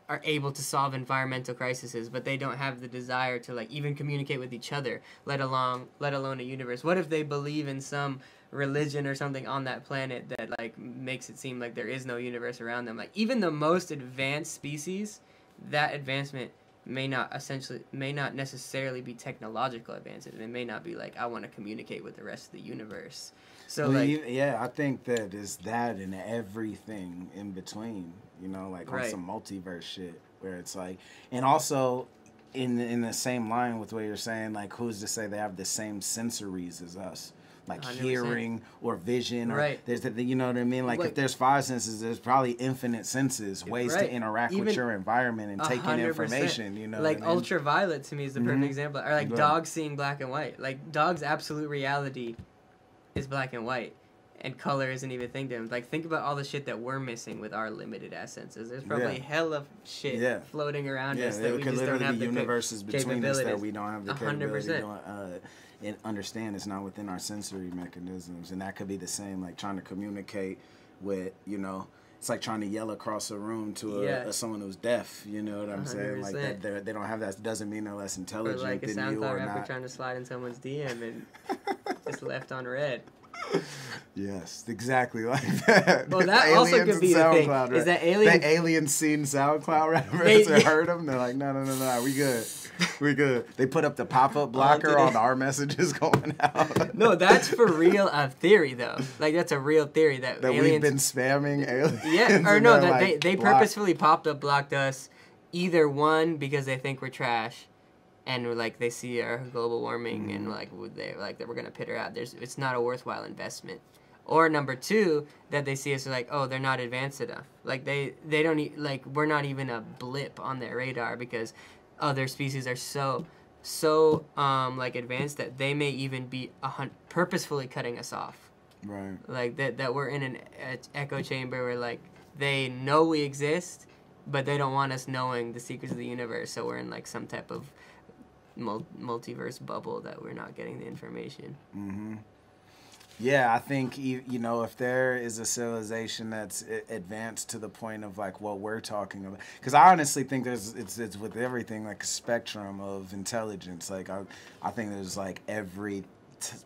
are able to solve environmental crises, but they don't have the desire to even communicate with each other, let alone a universe? What if they believe in some religion or something on that planet that makes it seem like there is no universe around them? Even the most advanced species, that advancement may not necessarily be technological advances. It may not be I want to communicate with the rest of the universe. So I think that is that and everything in between, on some multiverse shit, where it's and also in the same line with what you're saying, who's to say they have the same sensories as us? 100%. Hearing or vision, or there's you know what I mean? If there's 5 senses, there's probably infinite senses, ways to interact with your environment and take in information, what I mean? Ultraviolet to me is the perfect example. Or dogs seeing black and white. Dogs' absolute reality is black and white, and color isn't even a thing to them. Think about all the shit that we're missing with our limited ass senses. There's probably hella shit floating around us that we just don't have the universes between us that we don't have the capability to and understand. It's not within our sensory mechanisms, and that could be the same trying to communicate with it's like trying to yell across a room to someone who's deaf. You know what I'm 100%. Saying? They don't have that. Doesn't mean they're less intelligent or than a SoundCloud you or rapper not. Trying to slide in someone's DM and just left on red. Yes, exactly like that. Well, that also could be the thing. Right? Is that aliens? The aliens seen SoundCloud rappers or heard them? They're like, no, we good. We good. They put up the pop-up blocker on our messages going out. No, that's for real a theory, though. That's a real theory that aliens... we've been spamming aliens. Yeah, or no, that they purposefully blocked us, either one, because they think we're trash, and they see our global warming and that we're gonna pit her out. It's not a worthwhile investment. Or number two, that they see us they're not advanced enough. They don't we're not even a blip on their radar, because other species are so advanced that they may even be purposefully cutting us off. Right. That we're in an echo chamber where they know we exist, but they don't want us knowing the secrets of the universe. So we're in some type of multiverse bubble that we're not getting the information. Yeah, I think if there is a civilization that's advanced to the point of what we're talking about, because I honestly think it's with everything a spectrum of intelligence. I think there's every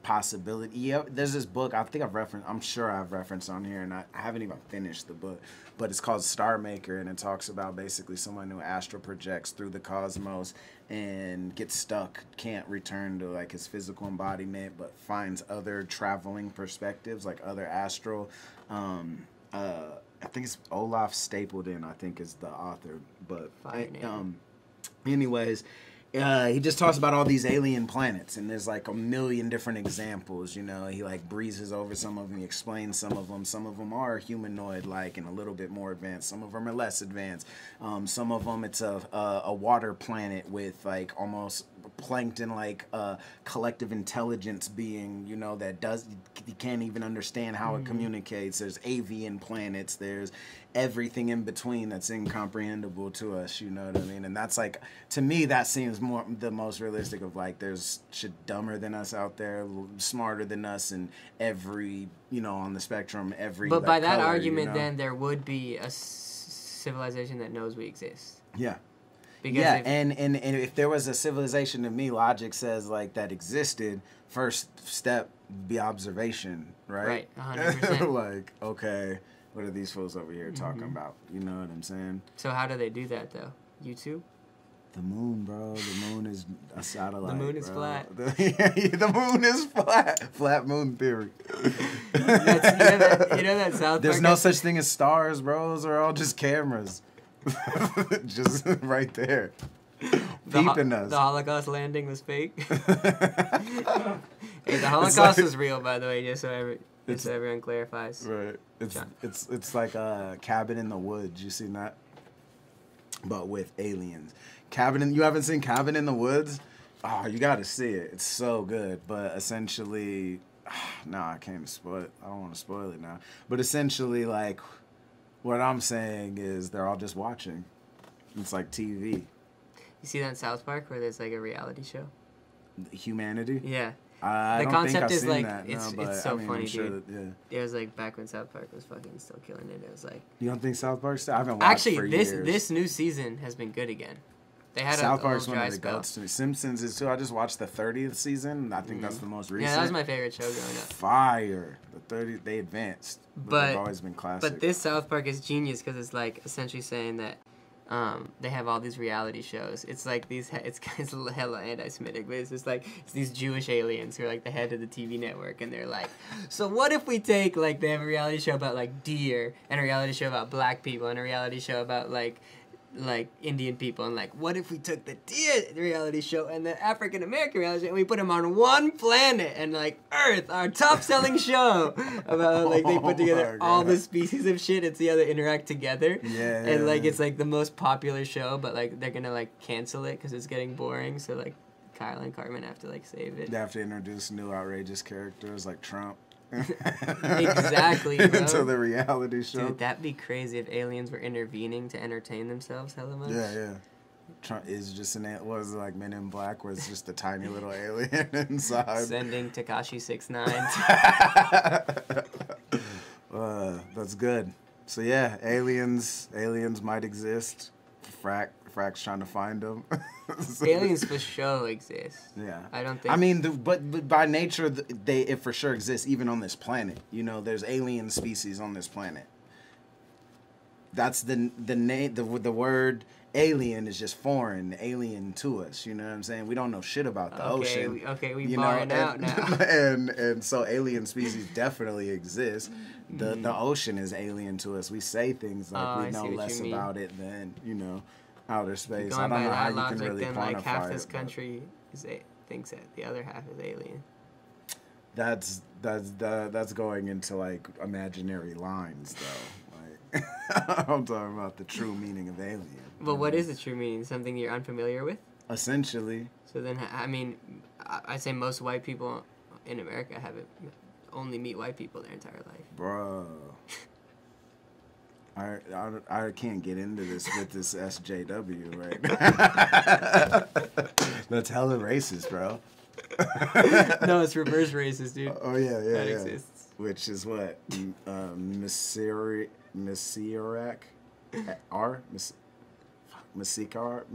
possibility. Yeah, there's this book I'm sure I've referenced on here, and I haven't even finished the book, but it's called Star Maker, and it talks about basically someone who astral projects through the cosmos and gets stuck, can't return to his physical embodiment, but finds other traveling perspectives, other astral. I think it's Olaf Stapledon, I think is the author, but anyways. He just talks about all these alien planets, and there's a million different examples. He breezes over some of them, he explains some of them. Some of them are humanoid-like and a little bit more advanced. Some of them are less advanced. Some of them it's a water planet with almost plankton like collective intelligence being, you know, that you can't even understand how it communicates. There's avian planets, there's everything in between that's incomprehensible to us, you know what I mean? And that's like, to me, that seems more the most realistic of like, there's shit dumber than us out there, smarter than us, and every, you know, on the spectrum, every But like, by that color, argument, you know? then there would be a civilization that knows we exist. Yeah. Because Yeah, and if there was a civilization, to me, logic says like that existed, first step be observation, right? Right, 100%. Like, okay, what are these fools over here talking about? You know what I'm saying? So how do they do that, though? YouTube? The moon, bro. The moon is a satellite. The moon is bro. flat. The moon is flat. Flat moon theory. You know that South Park? There's no such thing as stars, bro. Those are all just cameras. Just right there. Peeping us. The Holocaust landing was fake. Hey, the Holocaust was real, by the way, just so everyone clarifies. Right. It's like a Cabin in the Woods. You seen that? But with aliens. You haven't seen Cabin in the Woods? Oh, you got to see it. It's so good. But essentially, no, I can't spoil it. I don't want to spoil it now. But essentially, like, what I'm saying is they're all just watching. It's like TV. You see that in South Park where there's like a reality show? Humanity? Yeah. I The don't concept think I've is seen like, that. it's No, but, so I mean, funny, I'm sure dude. that, yeah. It was like back when South Park was fucking still killing it. It was like... You don't think South Park's still? I haven't watched for Actually, years. this new season has been good again. They had South a Park's little one dry of the spell. goats to me. Simpsons is too. I just watched the 30th season. I think that's the most recent. Yeah, that was my favorite show growing up. Fire. The 30. They advanced, but they've always been classic. But this South Park is genius because it's like essentially saying that they have all these reality shows. It's like these. It's hella anti-Semitic, but it's just like it's these Jewish aliens who are like the head of the TV network, and they're like, so what if we take like they have a reality show about like deer, and a reality show about black people, and a reality show about like Indian people, and like what if we took the deer reality show and the African American reality show and we put them on one planet, and like Earth, our top selling show about like they put together all the species of shit and see how they interact together. Yeah. And like it's like the most popular show, but like they're gonna like cancel it because it's getting boring, so like Kyle and Cartman have to like save it. They have to introduce new outrageous characters like Trump. Exactly, bro. Into the reality show. Dude, that'd be crazy if aliens were intervening to entertain themselves hella much. Yeah. Trump is just what is it, like Men in Black, where it's just a tiny little alien inside. Sending Tekashi 6ix9. That's good. So yeah, aliens might exist. Frak's trying to find them. Aliens for sure exist. Yeah. I don't think... I mean, but by nature, it for sure exists, even on this planet. You know, there's alien species on this planet. That's the word alien is just foreign, alien to us. You know what I'm saying? We don't know shit about the ocean. We barring out now. and so alien species definitely exist. The ocean is alien to us. We say things like we know less about it than, you know, outer space. I don't know how you can really quantify like half this it, country thinks that the other half is alien. That's going into like imaginary lines though. Like I'm talking about the true meaning of alien. Well, what is the true meaning? Something you're unfamiliar with? Essentially. So then, I mean, I'd say most white people in America only meet white people their entire life. Bro. I can't get into this with this SJW right now. That's hella racist, bro. No, it's reverse racist, dude. Oh, yeah. That exists. Which is what? Messiac? R? Messiacar?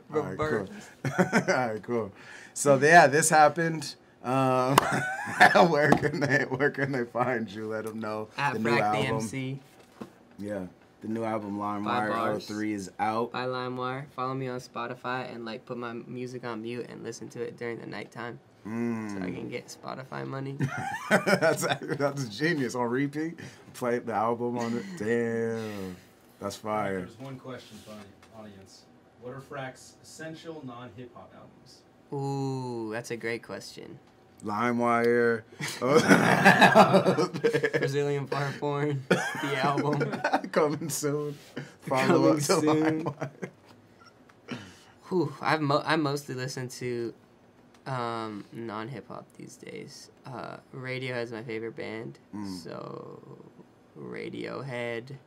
Reverse. All right, cool. So, yeah, this happened. Where can they find you? Let them know. At the new Frak album. the MC. Yeah, the new album LimeWire 03 is out. By LimeWire. Follow me on Spotify and like put my music on mute and listen to it during the nighttime. So I can get Spotify money. That's genius. On repeat, play the album on it. Damn, that's fire. There's one question for the audience. What are Frak's essential non-hip hop albums? Ooh, that's a great question. LimeWire. Brazilian Fire Porn, the album. Coming soon. Follow up to LimeWire. I mostly listen to non-hip hop these days. Radiohead is my favorite band, so Radiohead.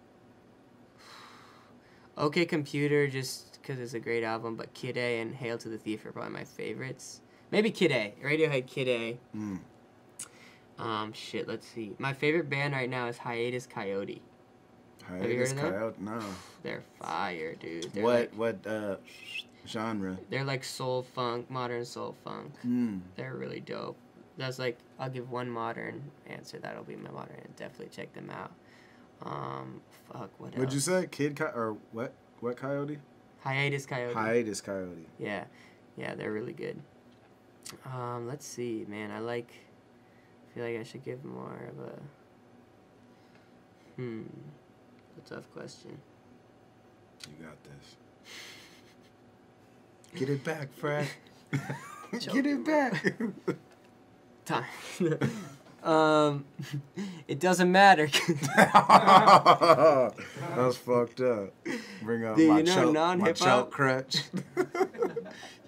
OK Computer, just because it's a great album, but Kid A and Hail to the Thief are probably my favorites. Maybe Kid A. Radiohead, Kid A. Shit, let's see. My favorite band right now is Hiatus Coyote. Have you heard of them? No. They're fire, dude. They're what genre? They're like soul funk, modern soul funk. They're really dope. That's like, I'll give one modern answer. That'll be my modern. Definitely check them out. What else? What'd you say? Or what? What Coyote? Hiatus Coyote. Hiatus Coyote. Yeah, they're really good. Let's see, man. I feel like I should give more of a. A tough question. You got this. Get it back, Frak. Get it back. Time. It doesn't matter. That's fucked up. Bring up Dude, my you know, my choke crutch.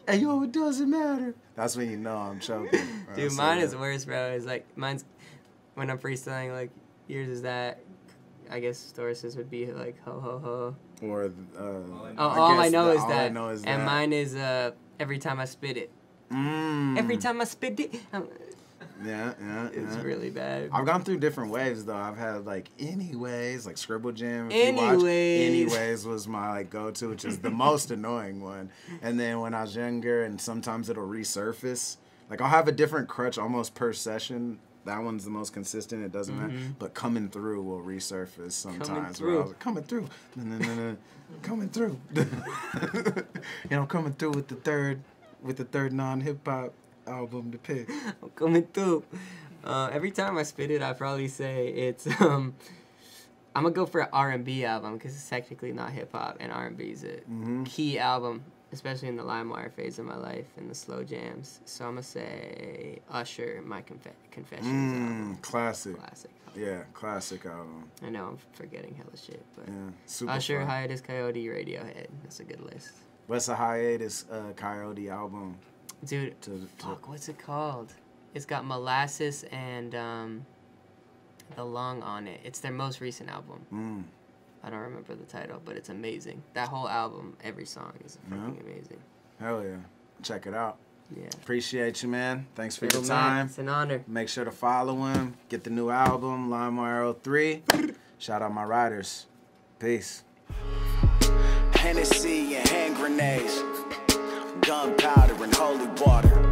Hey, yo, it doesn't matter. That's when you know I'm choking. Dude, mine is worse, bro. It's like, mine's, when I'm freestyling, like, yours is that, I guess Doris's would be like, ho, ho, ho. Or, all I know is all that. I know is and that. mine is, every time I spit it. Every time I spit it. Yeah. It's really bad. I've gone through different waves though. I've had like anyways, like Scribble Jam. Anyways was my like go-to, which is the most annoying one. And then when I was younger, and sometimes it'll resurface. Like I'll have a different crutch almost per session. That one's the most consistent. It doesn't matter. But coming through will resurface sometimes. Where I was like, coming through, coming through. Coming through with the third non-hip hop album to pick. I'm coming through. Every time I spit it, I probably say it's I'm gonna go for an R&B album because it's technically not hip hop, and R&B is a key album, especially in the LimeWire phase of my life and the slow jams. So I'm gonna say Usher, My Confessions album. Classic. Album. Yeah, classic album. I know I'm forgetting hella shit, but super Usher, fun. Hiatus Coyote, Radiohead. That's a good list. What's a Hiatus Coyote album? Dude, what's it called? It's got Molasses and The Long on it. It's their most recent album. I don't remember the title, but it's amazing. That whole album, every song is fucking amazing. Hell yeah. Check it out. Yeah. Appreciate you, man. Thanks for your Man, time. it's an honor. Make sure to follow him. Get the new album, LimeWire 03. Shout out my riders. Peace. Hennessy and hand grenades, gunpowder and holy water.